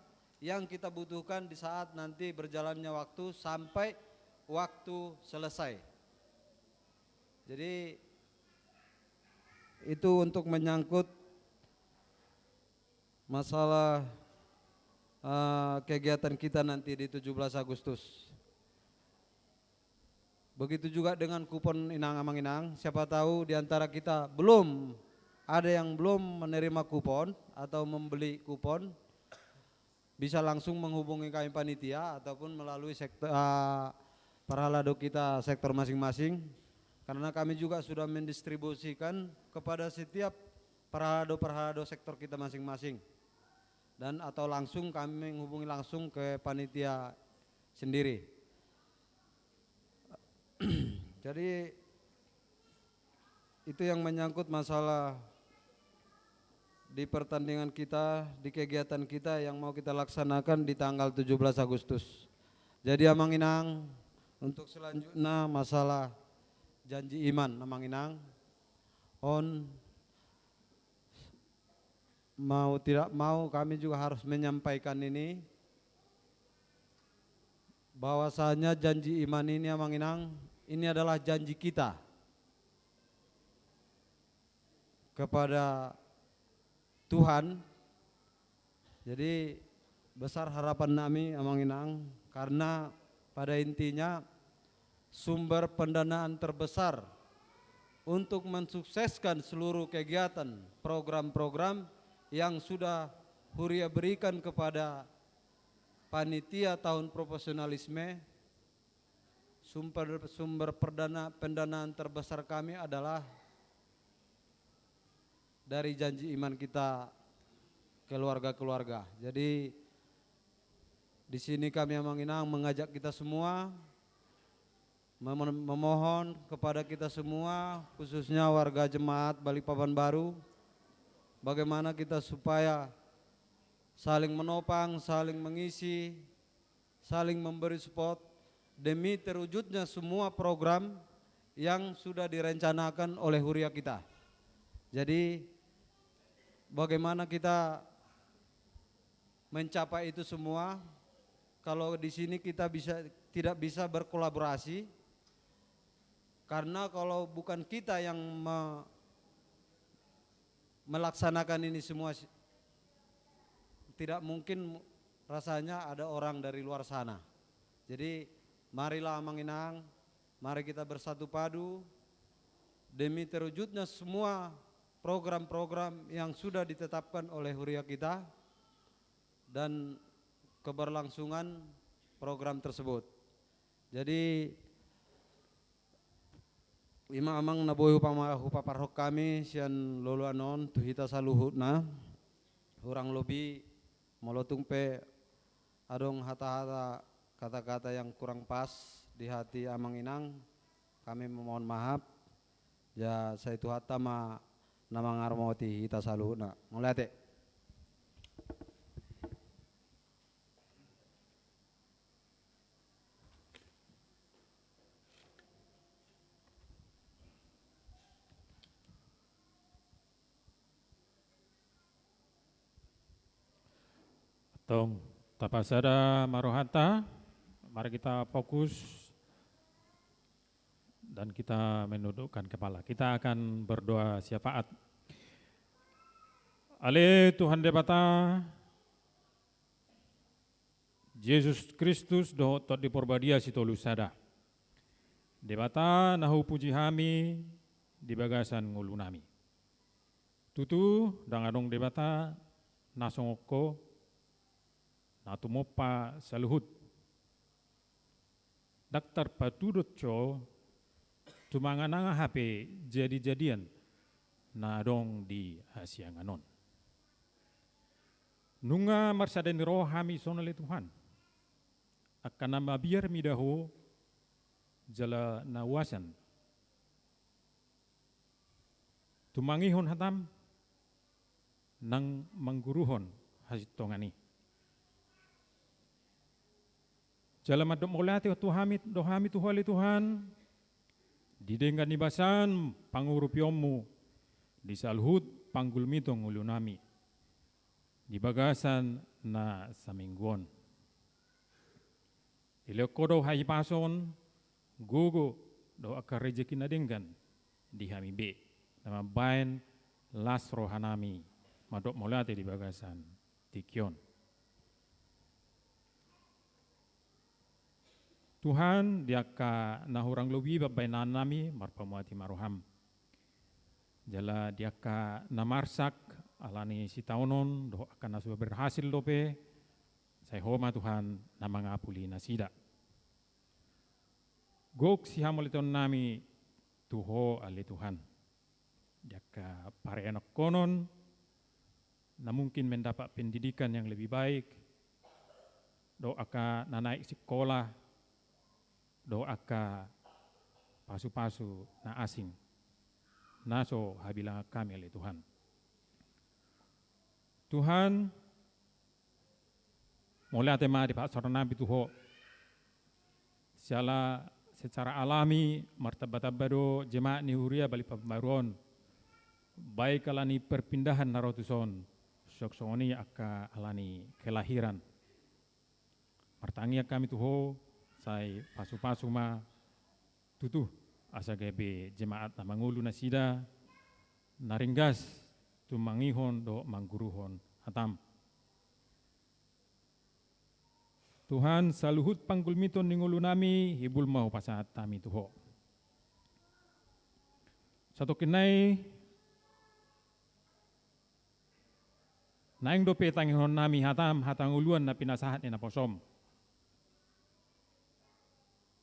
yang kita butuhkan di saat nanti berjalannya waktu sampai waktu selesai. Jadi itu untuk menyangkut masalah kegiatan kita nanti di 17 Agustus. Begitu juga dengan kupon Inang Amang Inang, siapa tahu di antara kita ada yang belum menerima kupon atau membeli kupon, bisa langsung menghubungi kami panitia ataupun melalui sektor Parhalado kita sektor masing-masing, karena kami juga sudah mendistribusikan kepada setiap Parhalado sektor kita masing-masing, dan atau langsung kami menghubungi langsung ke panitia sendiri. Jadi itu yang menyangkut masalah di pertandingan kita, di kegiatan kita yang mau kita laksanakan di tanggal 17 Agustus. Jadi Amang Inang, untuk selanjutnya masalah janji iman Amang Inang, mau tidak mau kami juga harus menyampaikan ini, bahwasanya janji iman ini Amang Inang, ini adalah janji kita kepada Tuhan. Jadi besar harapan kami Amang Inang, karena pada intinya sumber pendanaan terbesar untuk mensukseskan seluruh kegiatan program-program yang sudah Huria berikan kepada panitia tahun profesionalisme, sumber pendanaan terbesar kami adalah dari janji iman kita keluarga-keluarga. Jadi di sini kami Amang Inang mengajak kita semua, memohon kepada kita semua, khususnya warga jemaat Balikpapan Baru, bagaimana kita supaya saling menopang, saling mengisi, saling memberi support demi terwujudnya semua program yang sudah direncanakan oleh Huria kita. Jadi bagaimana kita mencapai itu semua, kalau di sini kita tidak bisa berkolaborasi, karena kalau bukan kita yang melaksanakan ini semua, tidak mungkin rasanya ada orang dari luar sana. Jadi marilah Amang Inang, mari kita bersatu padu demi terwujudnya semua program-program yang sudah ditetapkan oleh Huria kita dan keberlangsungan program tersebut. Jadi Ima Amang naboy hupaparhok kami sian lolo anon tuhita saluhutna, urang lobi molotung pe adong hata-hata kata-kata yang kurang pas di hati Amang Inang, kami memohon maaf. Ya saya itu hata nama ngarmoti hita saluhutna. Ngeliate. Tong tapasada marohata, mari kita fokus dan kita menundukkan kepala. Kita akan berdoa syafaat. Ale Tuhan Debata, Yesus Kristus doh tot diporbadia sitolu sada. Debata nahu puji hami di bagasan ngulunami. Tutu dangadong debata nasongoko natumopa saluhut. Daktar patudot co tumangananga HP jadi-jadian na dong di hasianganon. Nunga marsaden rohami sonale Tuhan. Akan nama biar midaho jala nawasan. tumangihon hatam nang mangguruhon hasitongani. Jalam adom olati dohami tuhali Tuhan, didengan ibasan pangurupiomu, di salhut panggulmitong ulunami, di bagasan na samingguon. Ilekodo hai pason, gugu do akar rejeki na denggan di hamibe, nama bain las rohanami, madok molate di bagasan tikion. Tuhan dia ka nahurang lebih babainan nami marpamuati maruham. Jala dia ka namarsak alani si taunon do akan nasu berhasil dope. Saya homa Tuhan nama ngapuli nasida. Gok si hamoliton nami tuho ali Tuhan. Dia ka pare anak konon na mungkin mendapat pendidikan yang lebih baik. Do akan naik sekolah. Doa ka pasu-pasu na asing naso habila kami oleh Tuhan. Tuhan mulai tema di pasar nabi tuho secara alami martabat abado jemaat ni huria bali pembaruan baik alani perpindahan narotuson soksoni aka alani kelahiran martangia kami tuho sai pasu-pasu ma tutu asa gebe jemaat na mangulu nasida naringgas tu mangihon do mangguruhon hatam. Tuhan saluhut panggulmiton ningulu nami hibul mau pasahat tami tuho. Satu kenai naing do petangihon nami hatam hatang uluan na pinasahat ni na posom.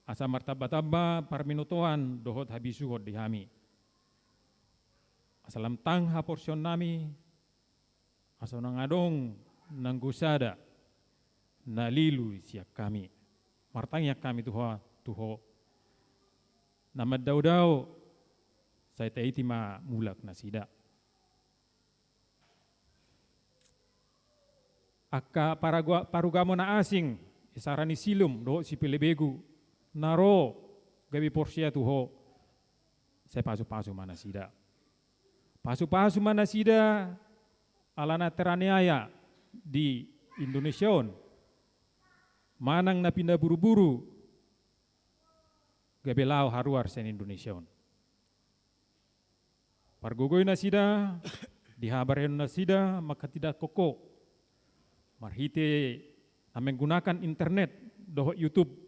Asa martabat-aba parminutuan dohot habisuhot dihami. Asalam tang ha porsyon nami, asa nangadong nanggusada, nalilu siak kami. Martangyak kami tuho. Namad daw saya taitima mulak nasida. Akka parugamo na asing, isarani silum dohot si pilebegu. Naro gabi porsia tuho saya pasu-pasu mana sida. Pasu-pasu mana sida alana teraniaya di Indonesia. Manang na pindah buru-buru gabi lau haruar sen Indonesia. Pargogoy na sida dihabarin na sida maka tidak koko. Marhite na menggunakan internet doho YouTube.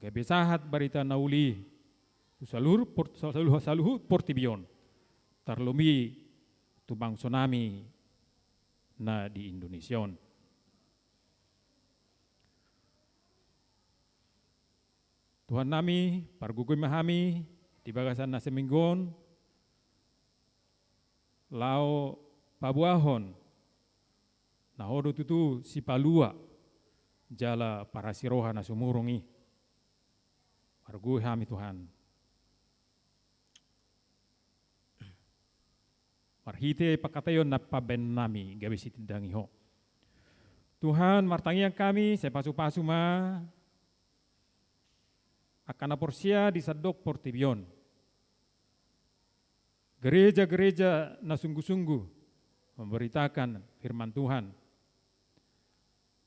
Kebesahat barita nauli saluhut portibion tarlumi tubang tsunami na di Indonesia. Tuhan nami pargugoy mahami di bagasan na seminggon lao pabuahon nahodo tutu si palua jala para siroha na sumurungi. Argu kami Tuhan. Marhite pakatayon na paben nami gawi sitindangiho. Tuhan martangiang kami saya pasu-pasu ma akan porsia di sadok portibion. Gereja-gereja na sungguh-sungguh memberitakan firman Tuhan.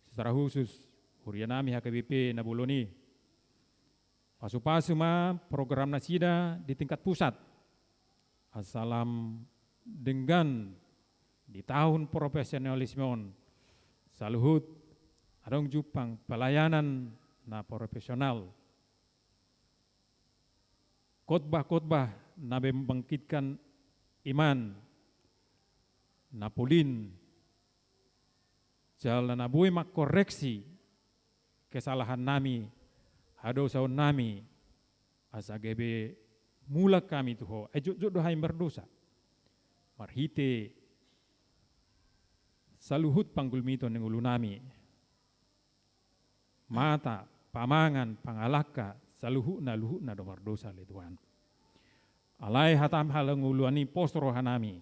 Secara khusus Hurianami HKBP Nabuloni. Pasu-pasu ma program nasida di tingkat pusat. Asalam dengan di tahun profesionalisme saluhut adong jupang pelayanan na profesional. Khotbah-khotbah na membangkitkan iman na pulin. Jalan na buhay makoreksi kesalahan nami. Hado saun nami asa gebe mulak kami tuho juk dohai berdosa marhite saluhut panggulmito ng ulu nami mata pamangan pangalaka luhuk na do berdosa le Tuhan Alai hatam halanguluani postro hanami.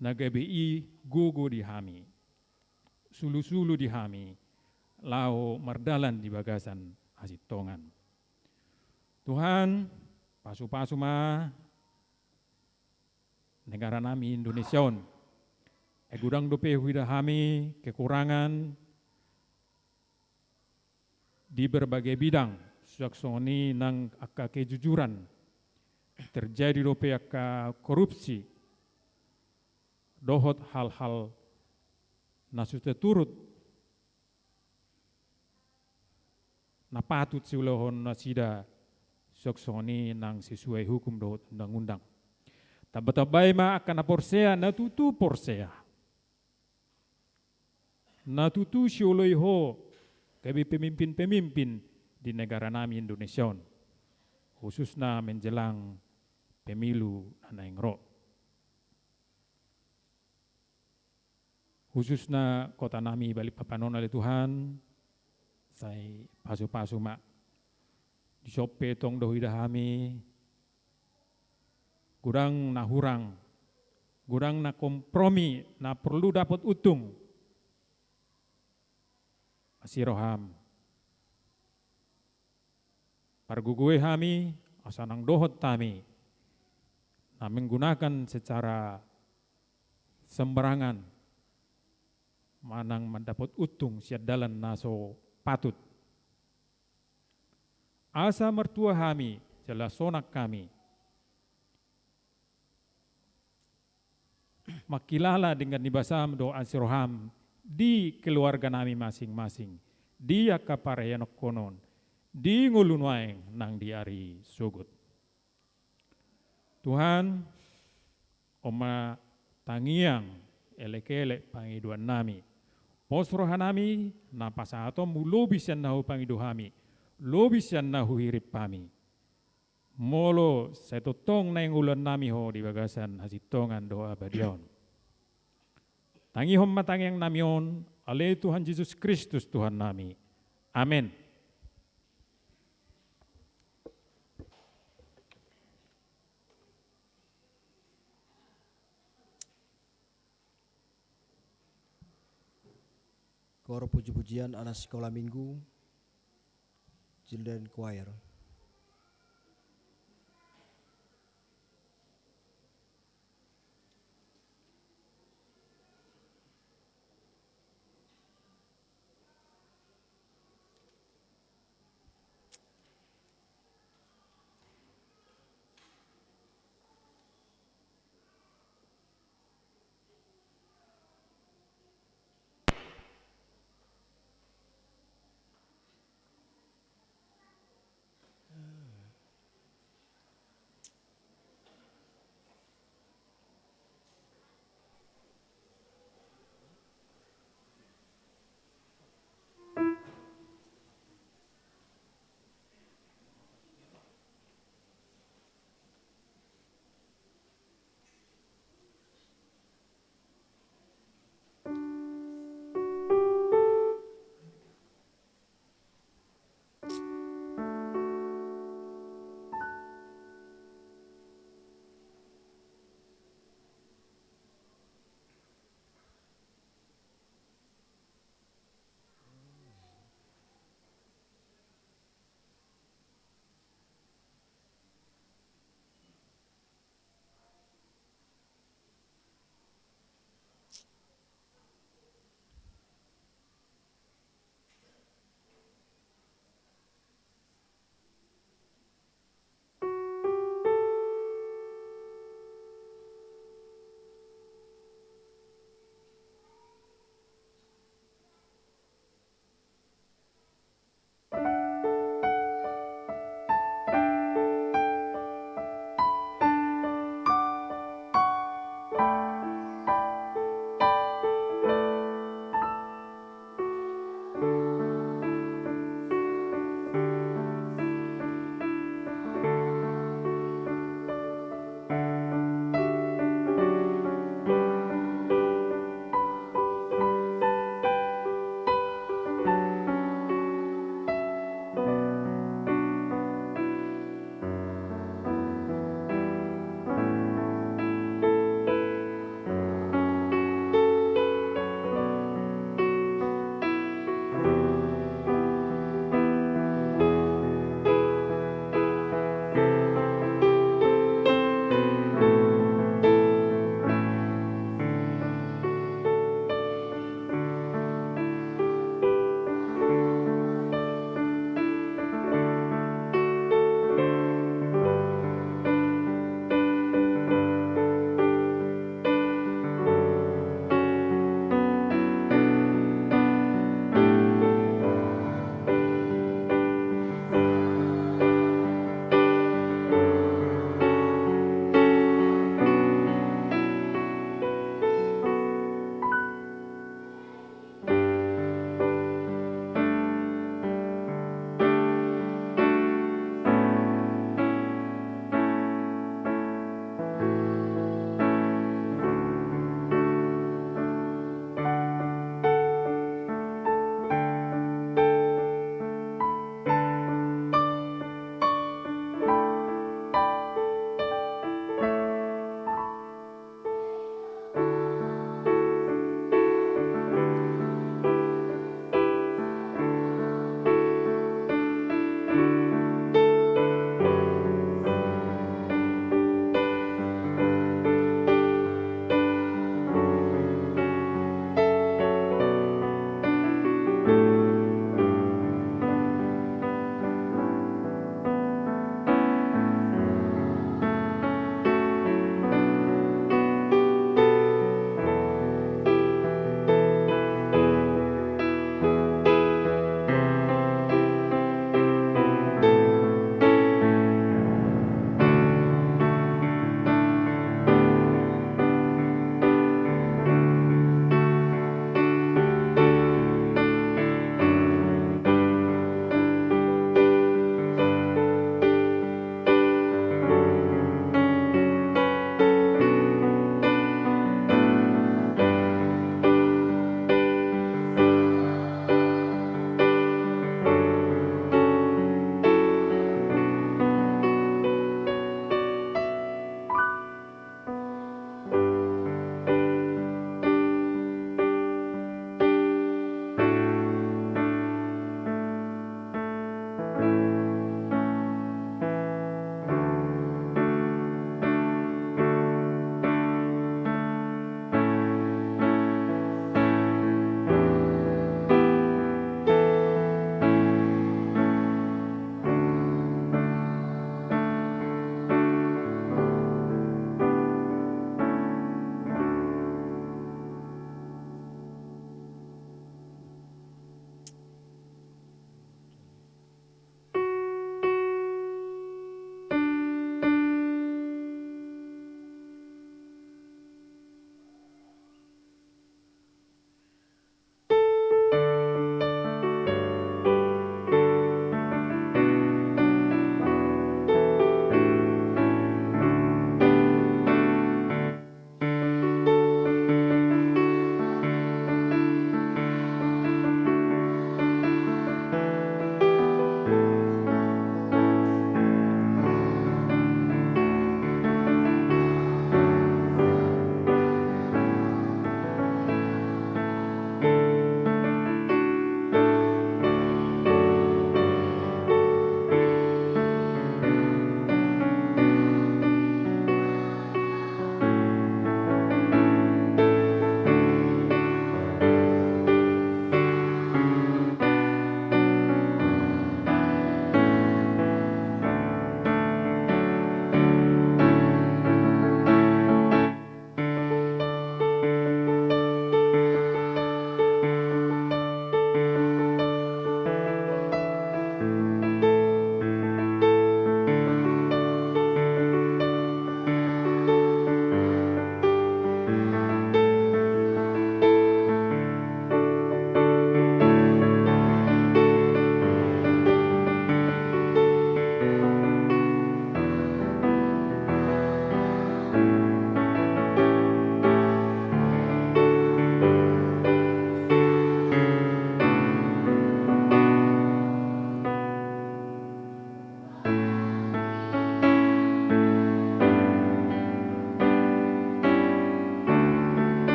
Nagabi gogo di hami. Sulu-sulu di hami. Lao merdalan di bagasan asitongan. Tuhan, pasu-pasu ma negara nami Indonesia. Gudang dope huida hami kekurangan di berbagai bidang. Saksoni nang akka kejujuran. Terjadi dope akka korupsi. Dohot hal-hal nasute turut na patut siulohon na sida soksoni nang sesuai hukum dohot undang-undang. Tabatabay ma akan na porsea natutu porsea. Natutu siuloy ho kabi pemimpin-pemimpin di negara nami Indonesia. Khususnya menjelang pemilu Nanaingro. Khususnya kota nami Balikpapan oleh Tuhan, saya pasu-pasu mak disope tong dohida hami, kurang na hurang, kurang na kompromi, na perlu dapat utung, asiroham. Pargugue hami, asanang dohot tami, na menggunakan secara sembarangan, manang mendapat utung siat dalan naso patut. Asa mertua kami, jelas sonak kami. Makilala dengan nibasam doa siroham di keluarga nami masing-masing. Di akapareyanok konon. Di ngulunwaeng nang diari sugut. Tuhan, oma tangiang elek-elek pangiduan nami. Posrohan nami napasato mulobis yan nahu pangiduhami. Lobis yan nahu hirip kami. Molo setotong na yung ulan nami ho di bagasan hasitongan doa badion. Tangihom matangyang namion, ale Tuhan Yesus Kristus Tuhan nami. Amin. Kor puji-pujian anak sekolah minggu, Children Choir.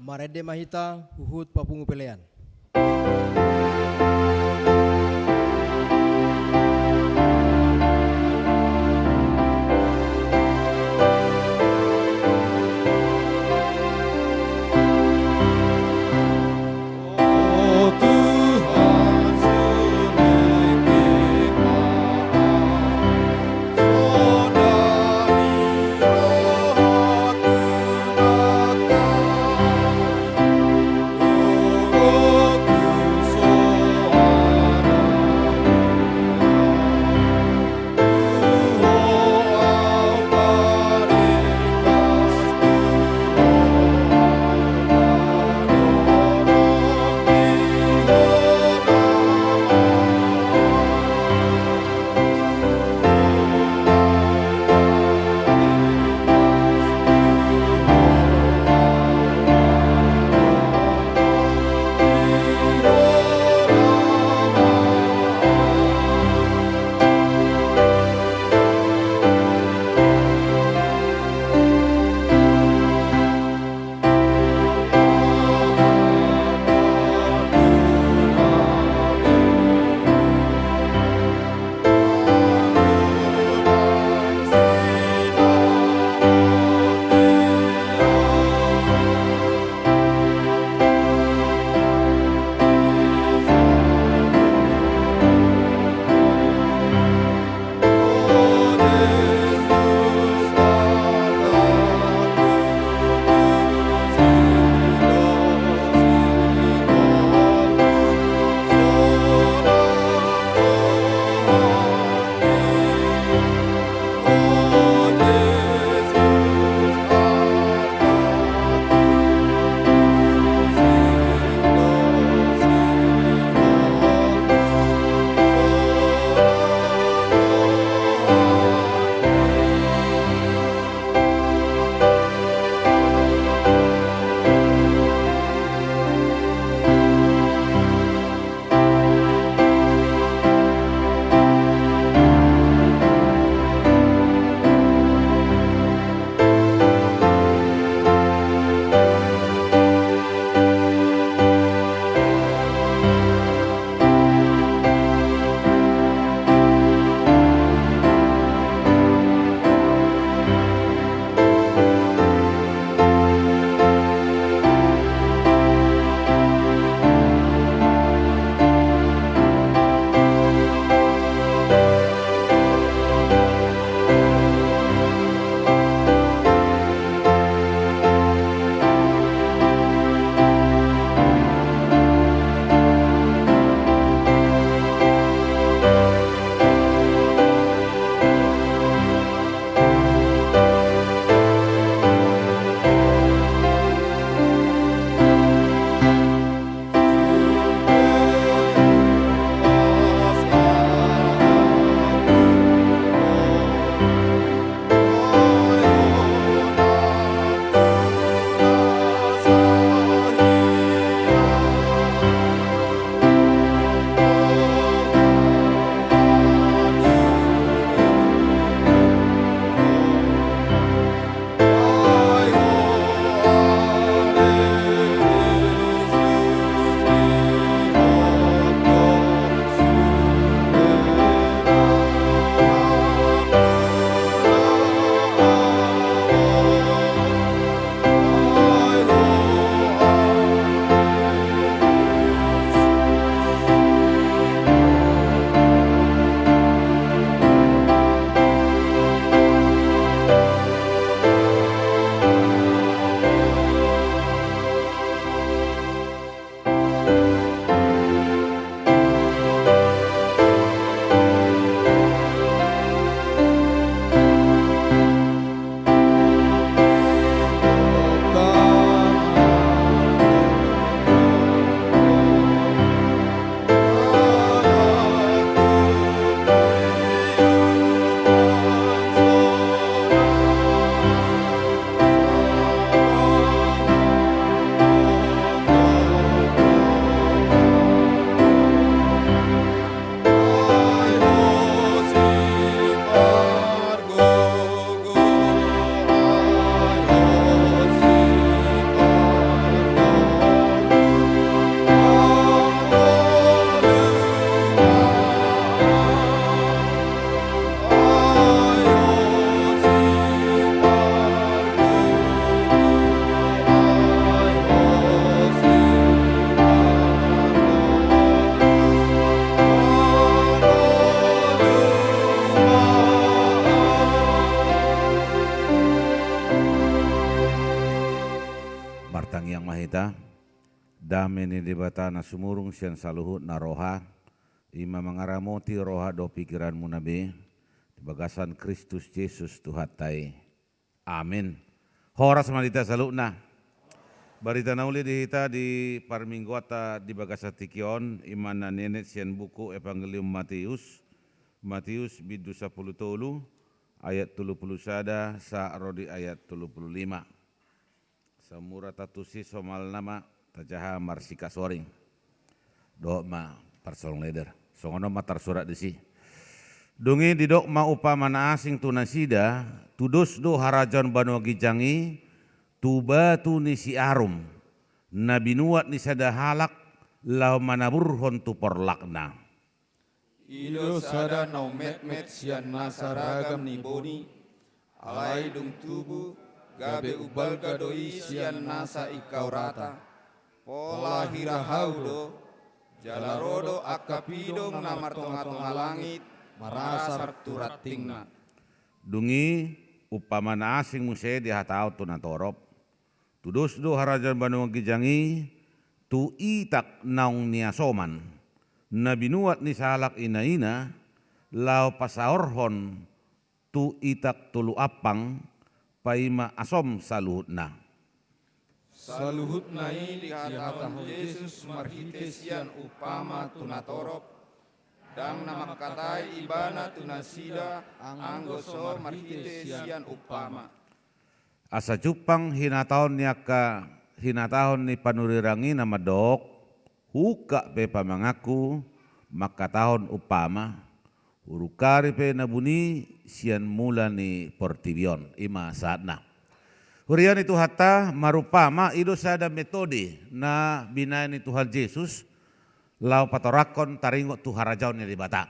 Marede Mahita, Huhut Papungu Pelean. Oh Tuhan seleki maha, sodari roh gunakan, rohku hita, dame ni debata na sumurung siyan saluhut na roha, ima mangaramoti roha do pikiranmu nabi, bagasan Kristus Yesus Tuhatai. Amin. Horas malita saluna. Barita nauli di hita di parmingguata di bagasa tikion iman na nenet siyan buku Evangelium Matius bidu 10 ayat 31 sa rodi ayat 35. Samura tatusi somal nama tajaha marsika soring. Do ma parsolong leder. Songono matar surat disi. Dungi didok ma upamana asing tunasida tudus do harajan banu gijangi tuba tu nisi arum nabinuat ni sada halak lau manaburhon tu porlakna. Ido sada nau met sian masaragam ni boni, alai dung tubuh, gabe ubal gadoi sian nasa ikau rata, pola hirahau do, jalarodo akapidong namar tonga-tonga langit, marasar turat tingna. Dungi upamana asing musye di hatau tu natorop, tudus do harajan banu gijangi tu itak naung niasoman. Nabinuat ni salak ina lau pasaorhon tu itak tulu apang paima asom saluhutna. Saluhutna ini dihatahun Yesus marhitesian upama tunatorop, dan nama katai ibana tunasida anggoso marhitesian upama. Asa jupang hinataon ni panurirangi nama dok, huka pe pamangaku maka tahun upama urukari pe nabuni sian mula ni portibion ima saatna. Hurian itu hatta marupama ido sada metode na binain Tuhan Yesus lau patorakon taringo tu harajaun ni bata.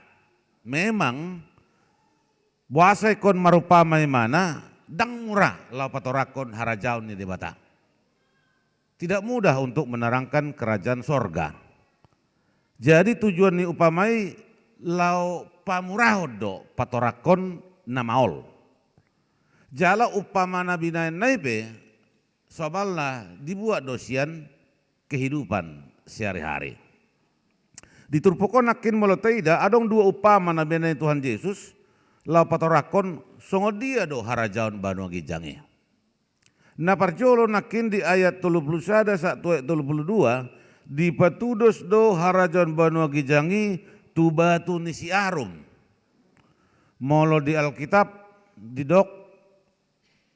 Memang buasa kon marupama mana dang murah lau patorakon harajaun ni bata. Tidak mudah untuk menerangkan kerajaan sorga. Jadi tujuan ni upamai lau pamurahodo patorakon namaol. Jala upama nabi naipe sobalna dibuat dosian kehidupan sehari-hari. Diturpukon akin molotaida adong dua upama nabi nai Tuhan Yesus lau patorakon songodia do harajaun banu gijangi. Na parjolo nakin di ayat 31 sampai 32 di patudos do harajan banu gijangi tubatu nisi arum. Molo di Alkitab didok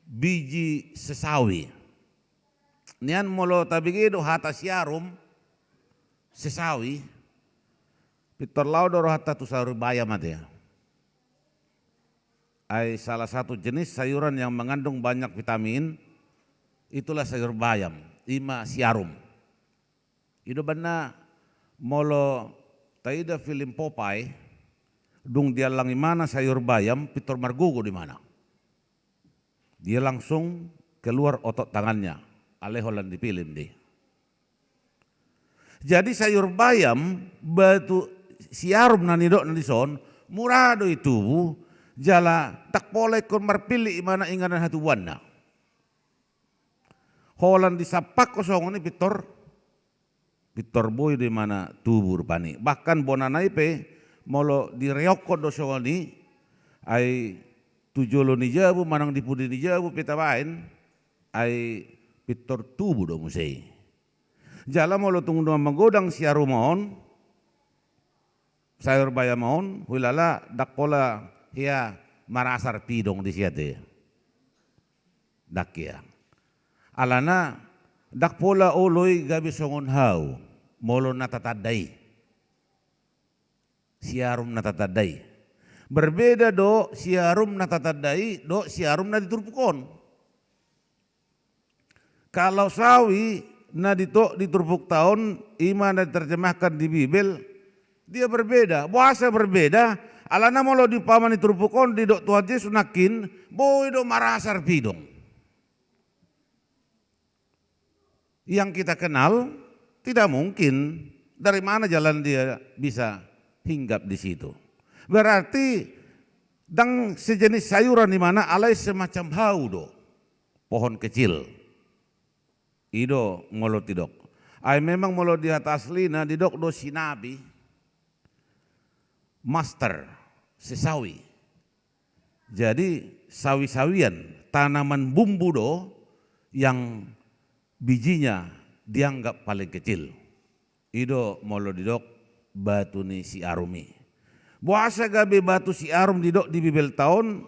biji sesawi. Nian molo tabigi do hata siarum sesawi. Pitor lau do hata tu sayur bayam mati ya. Ai salah satu jenis sayuran yang mengandung banyak vitamin. Itulah sayur bayam, ima siarum. Itu benar molo taida film Popeye, dung dia langi mana sayur bayam, pitor margugo di mana. Dia langsung keluar otot tangannya, aleholan di film deh. Jadi sayur bayam, batu siarum nanidok nanison, murado itu, jala tak boleh kon marpili mana ingatan hatu wana. Holan disapak kosong ini pitor boy di mana tubur pani. Bahkan bonanai pe molo direokko dosong ini ai tujolo ni jabu manang dipudi ni jabu pitabain ai pitor tubu do musei. Jala molo tunggu menggodang siarumon sayur bayamon hulala dakpola hia marasar pidong di siate. Dakia. Alana dak pola oloy gabi songon hau molo natatadai siarum natatadai berbeda do siarum natatadai do siarum na diturpukon. Kalau sawi na diturpuk tahun iman dan terjemahkan di Bibel dia berbeda bahasa berbeda. Alana molo dipaman diturpukon di do Tuhan Yesus nakin boy do marasar pidong. Yang kita kenal tidak mungkin dari mana jalan dia bisa hinggap di situ. Berarti dang sejenis sayuran di mana alai semacam haudo pohon kecil Ido molo tidok. Ay memang molo di atas lina didok do sinabi master sesawi. Jadi sawi-sawian tanaman bumbu do yang bijinya dianggap paling kecil. Ido molo didok batu ni si arumi. Buasa gabe batu si arum didok di bibel tahun.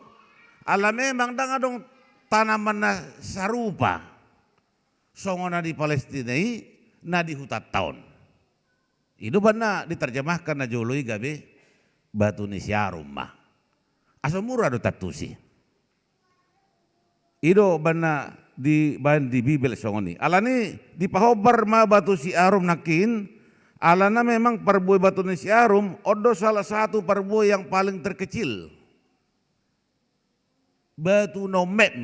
Ala memang dong tanaman na sarupa. Songona di Palestina na di hutat tahun. Itu bana diterjemahkan na joloi gabe batu ni si arum mah. Asa murah do tatusi. Ido bana di bibel songoni. Alani di pahobar ma batu si arum nakin. Alana memang perbuai batu ni si arum. Odo salah satu perbuai yang paling terkecil. Batu no met.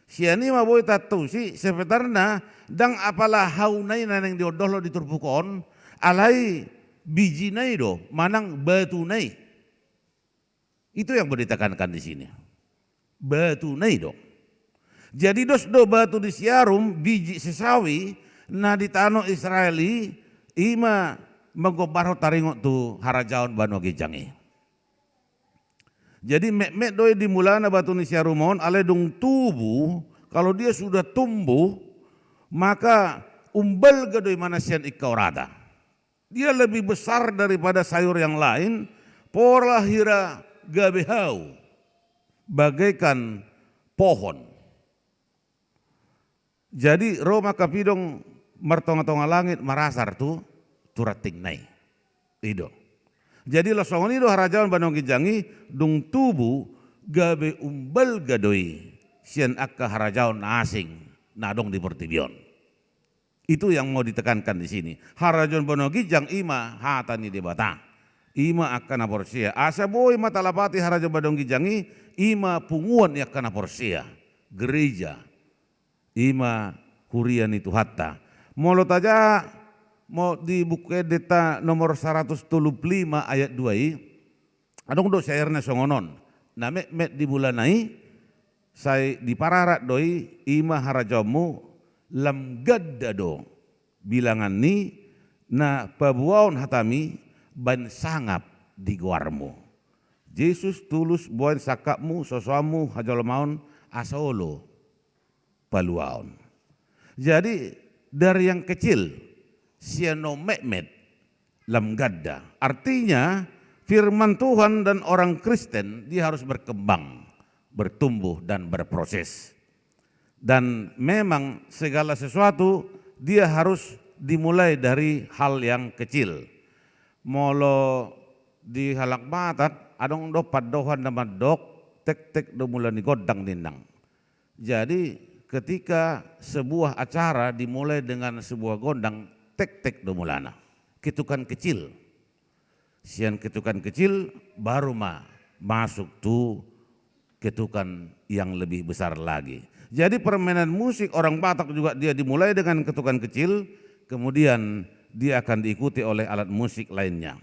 Siani ma boy tatusi sebenarnya dang apalah haunai naneng diodoh lo diturbukon. Alai biji nai do manang batu nai. Itu yang boleh ditekankan di sini. Batu nai do. Jadi dos do batu di siarum biji sesawi na di tanah Israeli ima menggobaro taringok tu harajaon banu gijangi. Jadi mek doi dimulana batu ni siarumon ale dung tubuh kalau dia sudah tumbuh maka umbal gadoi manasian ikaurada. Dia lebih besar daripada sayur yang lain, porlah hira gabehau bagaikan pohon. Jadi Roma kapidong mertonga-tonga langit marasar tu turating nai. Ido. Jadi losongon itu harajawan banong gijangi dung tubuh gabe umbal gadoi sian akka harajawan asing nadong di pertibion. Itu yang mau ditekankan di sini. Harajawan banong gijang ima hatani di bata. Ima akan aporsia. Asa boy matalapati harajawan banong gijangi ima punguan akan aporsia. Gereja. Ima hurian itu hatta. Molo taja mau di buku edita nomor 175 ayat 2 adong do syairna songonon. Na met di bulanai saya di pararat doi ima harajamu lam gadda do bilangan ni na pabuaon hatami ban sangap di guarmu. Yesus tulus buan sakapmu sosuamu hajolmaun asolo paluaon. Jadi dari yang kecil siano mekmet lam gadda. Artinya firman Tuhan dan orang Kristen dia harus berkembang, bertumbuh dan berproses. Dan memang segala sesuatu dia harus dimulai dari hal yang kecil. Molo di halak batat adong do padohan nama dok tek do mulai godang nindang. Jadi ketika sebuah acara dimulai dengan sebuah gondang tek do mulana. Ketukan kecil. Sian ketukan kecil baru masuk tuh ketukan yang lebih besar lagi. Jadi permainan musik orang Batak juga dia dimulai dengan ketukan kecil, kemudian dia akan diikuti oleh alat musik lainnya.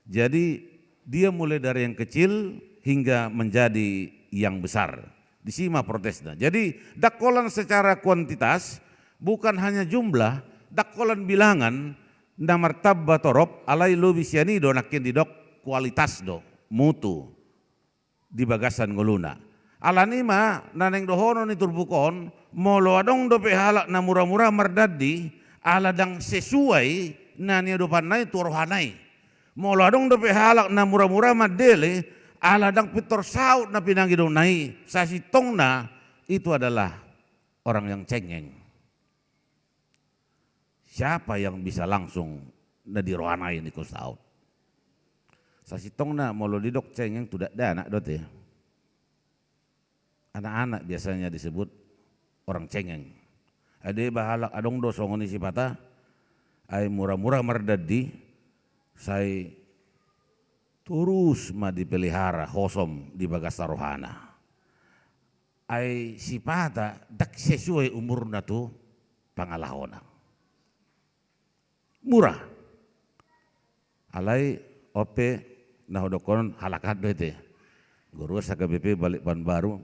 Jadi dia mulai dari yang kecil hingga menjadi yang besar. Disima protesnya. Jadi dakolan secara kuantitas bukan hanya jumlah, dakolan bilangan na martabba torop alai lobi siani do nakin didok kualitas do mutu di bagasan nguluna. Alani ma naneng dohono ni turbukon molo adong do pehalak na murah-murah mardadi aladang sesuai na ni do panai turohanai. Molo adong do pehalak na murah-murah madele aladang pitor saut na pinanggi do nai sasitong na itu adalah orang yang cengeng. Siapa yang bisa langsung na dirohanai ni kusaut? Sasitong na molo didok cengeng tidak ada anak dot ya. Anak-anak biasanya disebut orang cengeng. Ade bahalak adong do songoni sipata ay murah-murah mardadi say terus ma dipelihara hosom di bagasa rohana. Ay sipata dak sesuai umurna tu pangalahona. Murah. Alai ope nahodokon halakat do ite. Guru sa KBP balik ban baru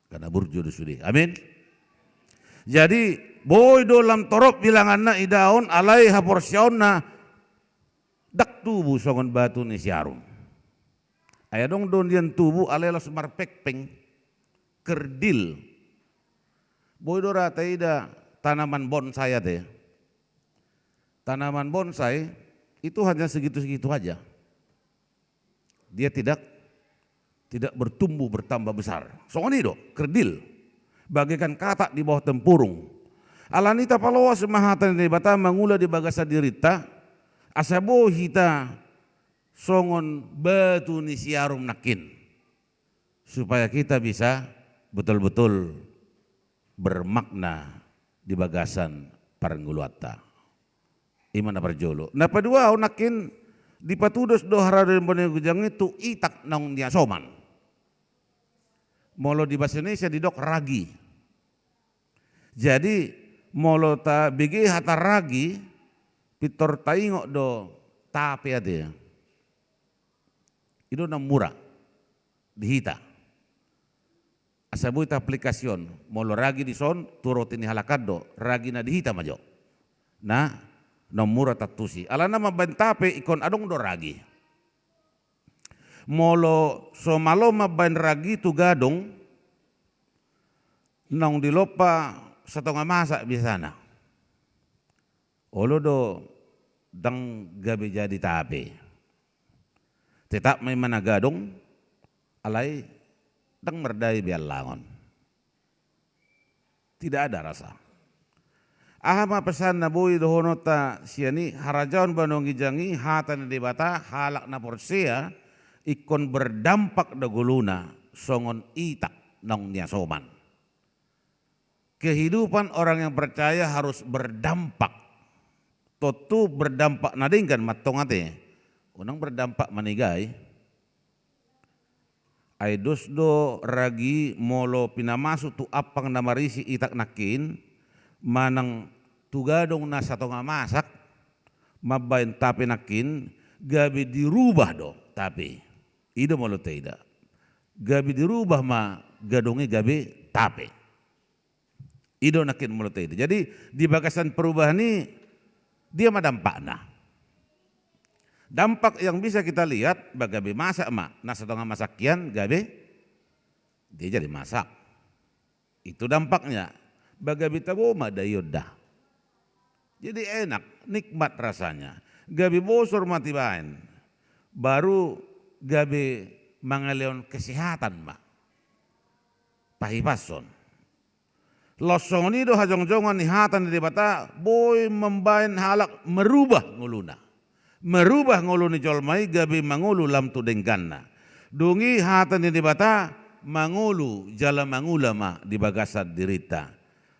karena burjo sudi. Amin. Jadi Boy do lam torop bilangan na idaon alay haporsyaon na dak tubuh songon batu ni siarum. Aya dong don dian tubuh alay los marpekpeng kerdil. Boy do rata ida tanaman bonsai teh. Tanaman bonsai itu hanya segitu-segitu aja. Dia tidak bertumbuh bertambah besar. Songoni do kerdil. Bagaikan katak di bawah tempurung. Alanita palawa semahatan di bata mangula di bagasa dirita asabo hita songon batu ni siarum nakin supaya kita bisa betul-betul bermakna di bagasan parengguluata imana parjolo. Nah padua nakin di patudos dohara dan bonegujang itu itak nong dia soman. Molo di bahasa Indonesia didok ragi. Jadi molo ta bigi hata ragi pitor taingok do tape ade. Itu nam murah dihita. Asabu ita aplikasyon molo ragi di son turut ini halakado ragi na dihita majo. Nah nam murah tatusi. Alana mabentape ikon adong do ragi. Molo somalo mabain ragi tu gadong nong dilopa setengah masak biasana. Olo do dang gabi jadi tape. Tetap may managadong alay dang merdai biar langon. Tidak ada rasa. Ahama pesan na boy dohono ta siani harajaon banong gijangi hatan di bata halak na porsia ikon berdampak daguluna songon itak nong nia soman. Kehidupan orang yang percaya harus berdampak. Totu berdampak nadingkan matong ate. Unang berdampak manigai. Aidos do ragi molo pinamasu tu apang namarisi itak nakin. Manang tugadong na satonga masak. Mabain tapi nakin. Gabi dirubah do tapi. Ida molo tidak. Gabi dirubah ma gadongi gabi tapi. Ido nakin mulut itu. Jadi di bagasan perubahan ini dia mah dampakna. Dampak yang bisa kita lihat bagabe masak mak nasa tengah masakian gabe dia jadi masak. Itu dampaknya. Bagabe tabo mah dayodah. Jadi enak, nikmat rasanya. Gabe bosor mati bain. Baru gabe mangaleon kesehatan mak. Pahipason. Losong ini do hajong-jongan nihatan di bata boy membain halak merubah nguluna. Merubah nguluni jolmai gabi mangulu lam tu dengganna. Dungi hatan di bata mangulu jala mangulama di bagasad dirita.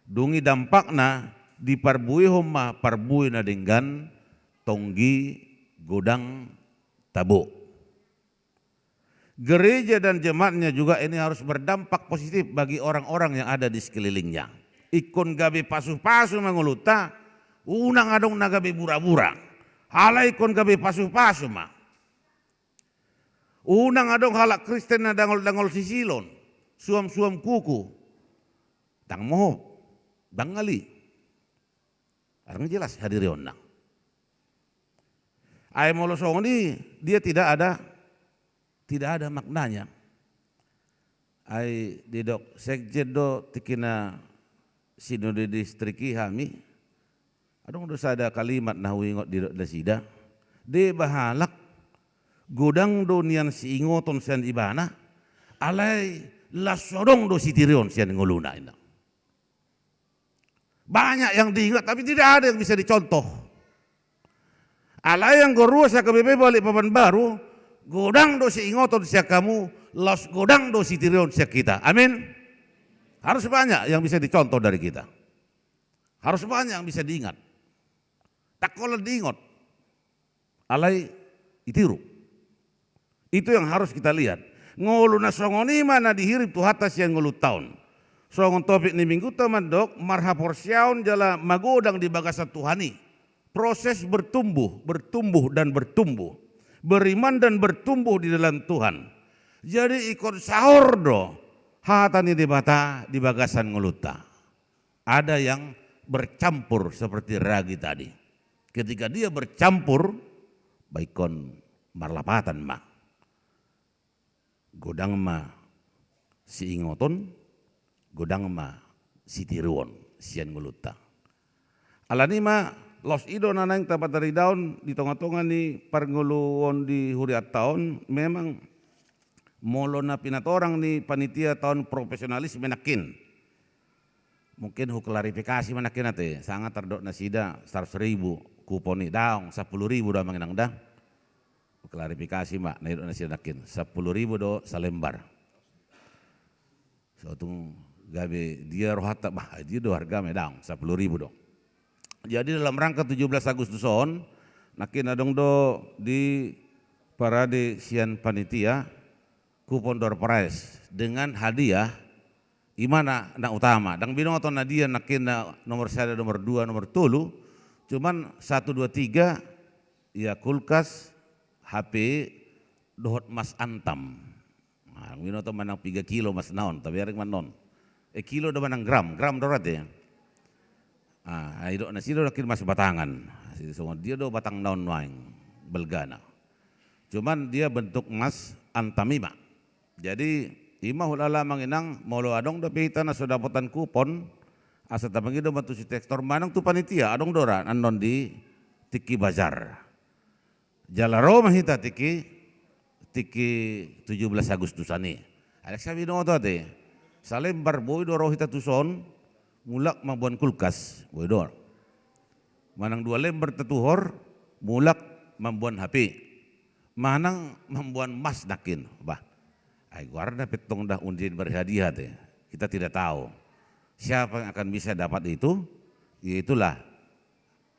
Dungi dampakna di parbui homa parbui na denggan tonggi godang tabo. Gereja dan jemaatnya juga ini harus berdampak positif bagi orang-orang yang ada di sekelilingnya. Ikon gabe pasu-pasu manguluta, unang adong na gabe bura-bura. Halai ikon gabe pasu-pasu ma. Unang adong halak Kristen na dangol-dangol sisilon, suam-suam kuku. Tang moho, dangali. Arang jelas hadiri onang. Ay molosong ini dia tidak ada maknanya. Ai didok sekjedo tikina sinode distriki hami. Adong dosa ada kalimat nahwingot didok dasida. De bahalak godang do nian si ingoton sian ibana. Alai lasodong do sitirion sian nguluna ina. Banyak yang diingat tapi tidak ada yang bisa dicontoh. Alai yang gorua sa KBP balik papan baru. Godang do si ingoton siya kamu, los godang do si tirion siya kita. Amin. Harus banyak yang bisa dicontoh dari kita. Harus banyak yang bisa diingat. Tak kalau diingat, alai itiru. Itu yang harus kita lihat. Ngulu na songoni mana dihirip tu hatas yang ngulu tahun. Songon topik ni minggu teman dok, marha porsyaun jala magodang di bagasa Tuhani. Proses bertumbuh dan bertumbuh. Beriman dan bertumbuh di dalam Tuhan. Jadi ikut sahur do hatani di bata di bagasan nguluta. Ada yang bercampur seperti ragi tadi. Ketika dia bercampur, baikon marlapatan ma. Godang ma si ingoton, godang ma si tiruon, sian nguluta. Alanima los ido nanang tapat dari daun di tengah-tengah ni parnguluon di huriat tahun memang molo na pinatorang ni panitia tahun profesionalis menakin. Mungkin hu klarifikasi menakin ate sangat terdok na sida 100.000 kupon ni daong 10.000 dah manginang dah. Klarifikasi mak na ido na sida nakin 10.000 do salembar. So tung gabe dia rohata bah dia do harga me daong 10.000 do. Jadi dalam rangka 17 Agustuson nakin adong do di parade sian panitia kupon door prize dengan hadiah imana na utama dang binong atau nadia nakin na nomor 1, nomor 2, nomor 3 cuman 1, 2, 3 ya kulkas HP dohot mas antam nah, binong atau manang 3 kilo mas naon tapi arek manon kilo do manang gram dorat ya. Ido na sila nakin mas batangan. So, dia do batang naon waing belgana. Cuman dia bentuk emas antamima. Jadi ima hulala manginang molo adong do pihita na sodapotan kupon asa tabangi do bantu si tekstor manang tu panitia adong dora anon di Tiki Bazar. Jalaro mahita tiki 17 Agustusani. Alek sabi no to ate. Salembar boy do rohita tuson mulak mabuan kulkas, boydor. Manang 2 lembar tetuhor, mulak membuan HP. Manang membuan mas nakin, bah. Ay guarda petong dah undin berhadiah teh. Kita tidak tahu siapa yang akan bisa dapat itu. Itulah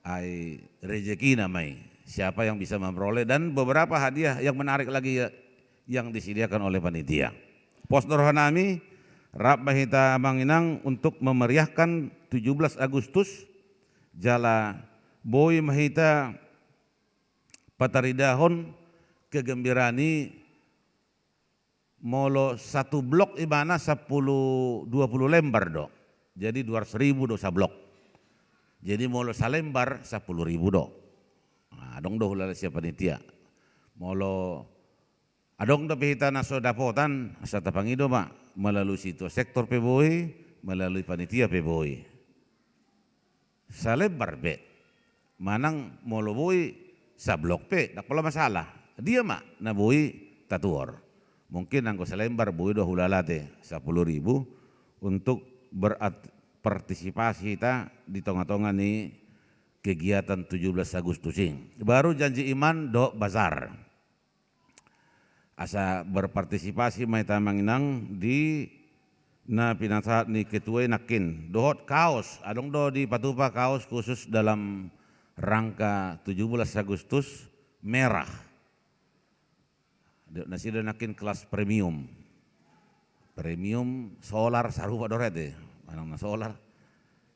ay rezeki namai. Siapa yang bisa memperoleh dan beberapa hadiah yang menarik lagi yang disediakan oleh panitia. Pos Dorhanami Rap Mahita Manginang untuk memeriahkan 17 Agustus jala boy Mahita pataridahon kegembirani molo 1 blok imana 10-20 lembar do. Jadi 200.000 do sablok. Jadi molo salembar 10.000 do. Nah, adong do hulala siapa panitia. Molo adong do pihita na sodapotan sa tapangido ma melalui situ sektor PBOI, melalui panitia PBOI. Salembar be, manang molo boy sa blok pe, tak pala masalah. Dia mak na boy tatuor. Mungkin angko salembar boy do hulalate 10.000 untuk berpartisipasi kita di tengah-tengah ni kegiatan 17 Agustusing. Baru janji iman do bazar. Asa berpartisipasi mai tamanginang di na pinasa ni ketua nakin dohot kaos adong do di patupa kaos khusus dalam rangka 17 Agustus merah. Nasi do nakin kelas premium solar sarupa dorete manang na solar.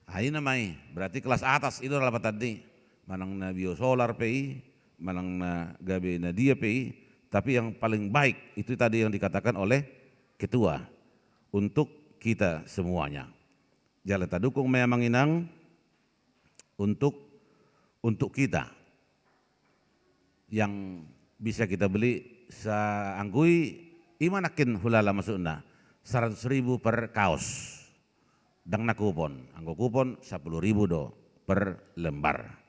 Ai namai berarti kelas atas itu lapat tadi manang na bio solar PI manang na gabe na dia PI. Tapi yang paling baik itu tadi yang dikatakan oleh ketua untuk kita semuanya. Jalan tadukung meyamanginang untuk kita yang bisa kita beli saanggui imanakin hulala masukna 100.000 per kaos. Dang na kupon, anggo kupon 10.000 do per lembar.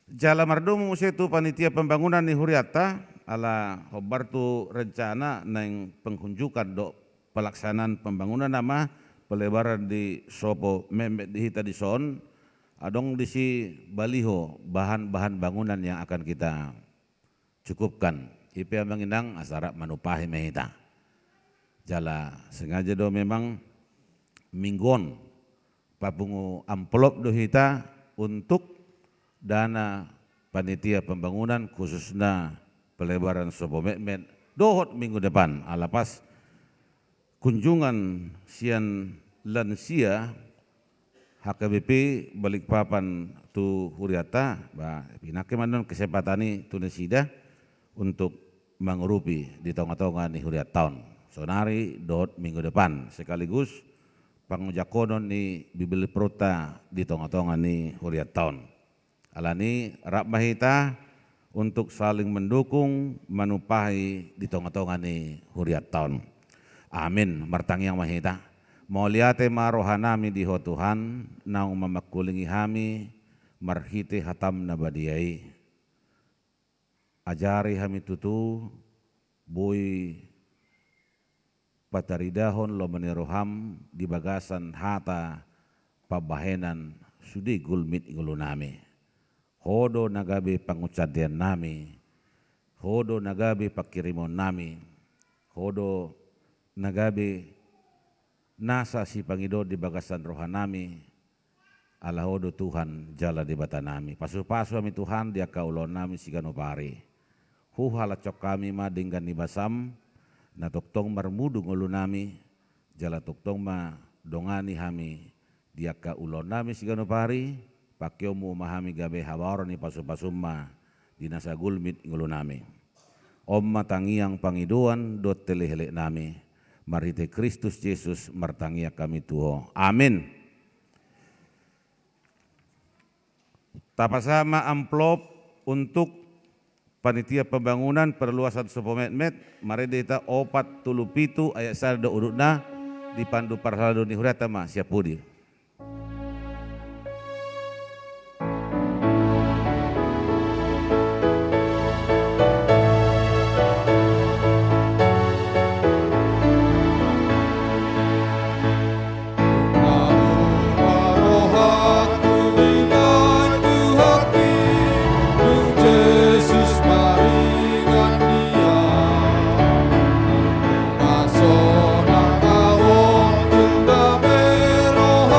Jala mardumu itu panitia pembangunan ni Huriata ala hobar tu rencana neng penghunjukan do pelaksanaan pembangunan nama pelebaran di Sopo Memet di Hita di Son adong di si baliho bahan-bahan bangunan yang akan kita cukupkan IP menginang asara manupahi mehita jala sengaja do memang minggon papungu amplop do hita untuk dana panitia pembangunan khususnya pelebaran Sopo Memet dohot minggu depan alapas kunjungan sian lansia HKBP Balikpapan tu Huriata ba pinake manon kesempatani tu nesida untuk mengurupi di tengah-tengah ni Huriat tahun sonari dohot minggu depan sekaligus pangujakonon ni bibili prota di tonga-tonga ni huriat taon. Alani rap mahita untuk saling mendukung manupahi di tonga-tonga ni huriat taon. Amin. Martangi yang mahita. Mauliate marohanami di ho Tuhan naung mamakulingi hami marhite hatam na badiai. Ajari hami tutu bui pataridahon lo meneroham di bagasan hata pabahenan sudi gulmit ingulu nami. Hodo nagabe pangucadian nami, hodo nagabe pakirimon nami, hodo nagabe nasa si Pangido di bagasan rohanami, ala hodo Tuhan jala di bata nami. Pasu-pasu kami Tuhan dia kaulon nami siganopari. Huhala cok kami ma dinggan ni basam, na toktong marmudung ulu nami, jala toktong ma dongani hami dia kaulon nami siganopari. Pakyomu mahami gabe hawaron ni pasu-pasumma di nasa gulmit ulu nami. Om matangiang pangiduan dot telehele nami. Marite Kristus Yesus martangia kami tuho. Amin. Tapasama amplop untuk panitia pembangunan perluasan Sopometmet. Mari dita 4:7 ayat 1 urutna dipandu parsalado ni huratama siapudi. Roh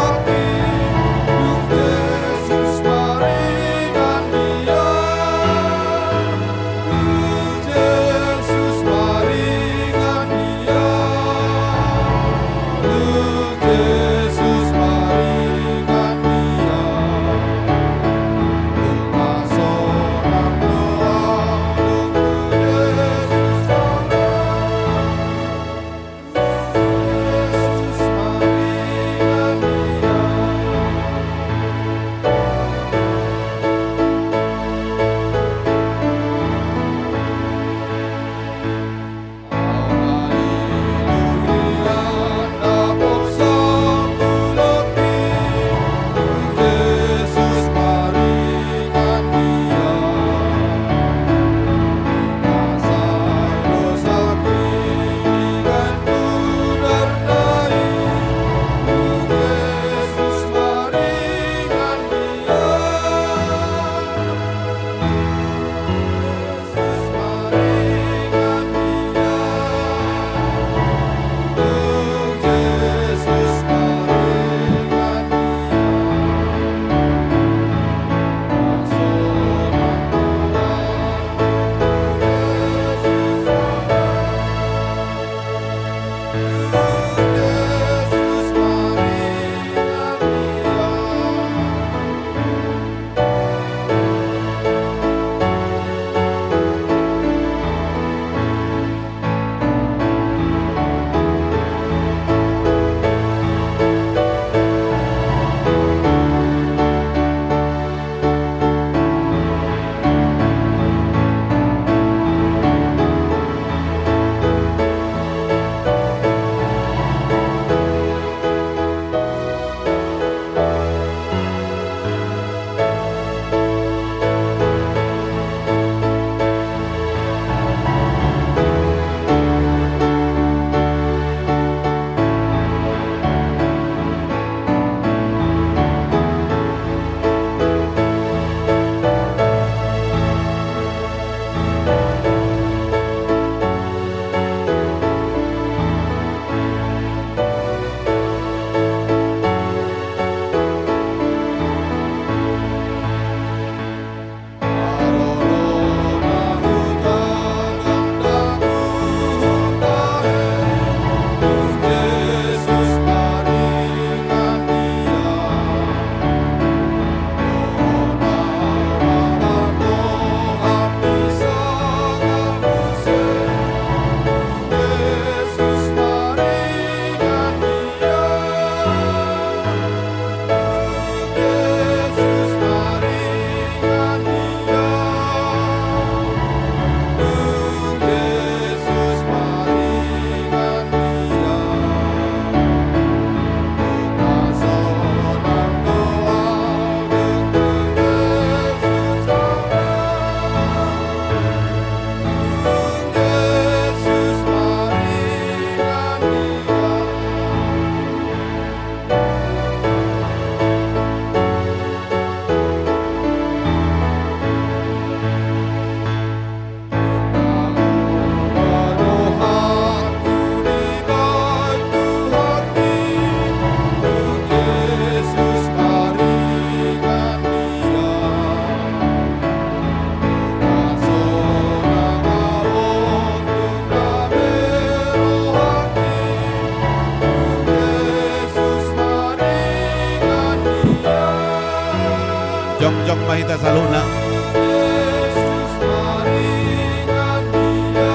mahita saluna. Yesus maringan dia,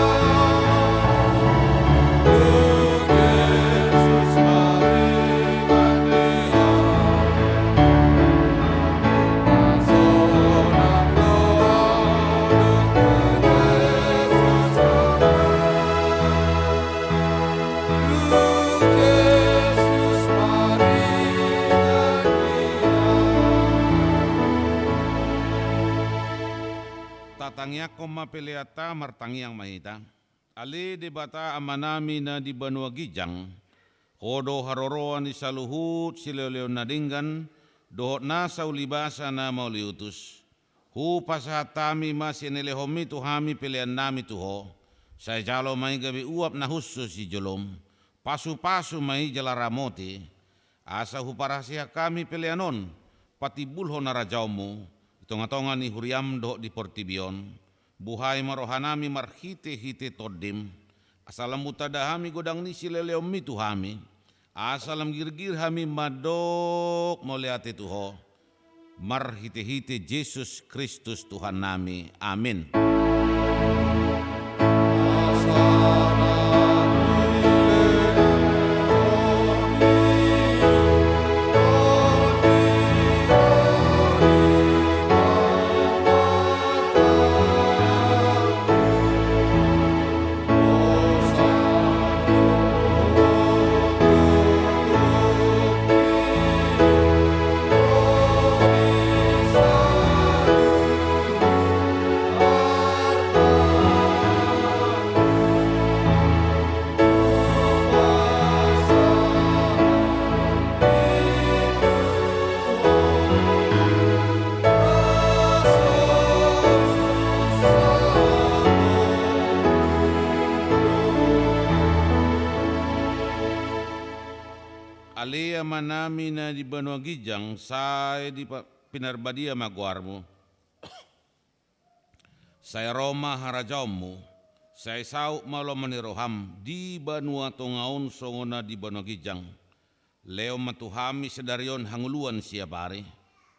Yesus maringan dia, sonang doa Yesus Yesus maringan dia. Tatangya koma peleata martangiang mahita. Ali di bata amanami na di Banua Gijang. Kodo haroroan di saluhut sileleo nadinggan. Dohot na sa ulibasa na mauliutus. Hu pasahatami masinelehomi tuhami pilihan nami tuho. Sa jalo may gabi uap na husus si jolom. Pasu-pasu may jalaramoti. Asa hu parasya kami pilihanon. Pati bulho na rajaumu. Itonga-tonga ni huriam do di Portibion. Buhay marohanami marhite-hite todim. Asalam mutadahami godang ni sileleom mituhami. Asalam girgir hami madok moliate tuho. Marhite-hite Yesus Kristus Tuhan nami. Amin. Alia manami na di Banua Gijang, saya di Pinarbadia maguarmu. Saya Roma harajaumu, saya sauk malo maniroham di Banua Tongaon songona di Banua Gijang. Leo matuhami sedarion hanguluan siapari.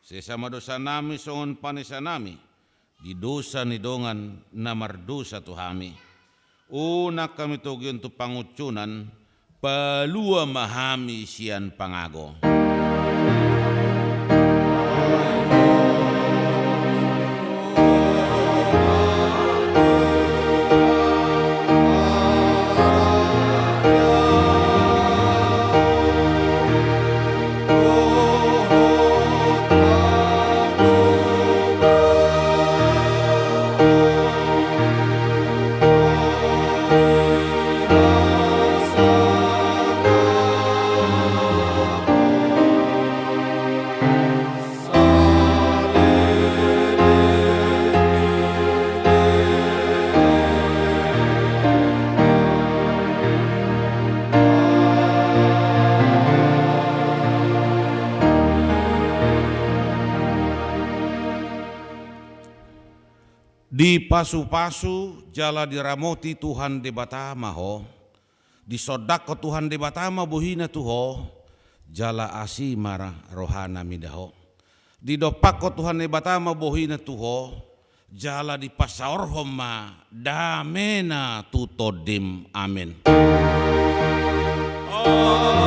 Sesama dosa nami songon panesa nami. Di dosa ni dongan namar dosa tuhami. Una kami togion tu pangucunan. Palua mahami sian pangago. Di pasu-pasu jala diramoti Tuhan de Batama ho. Di sodako Tuhan de Batama buhina tuho. Jala asimara rohana midaho. Di dopako Tuhan de Batama buhina tuho. Jala di pasaorhoma damena tutodim. Amin. Amin.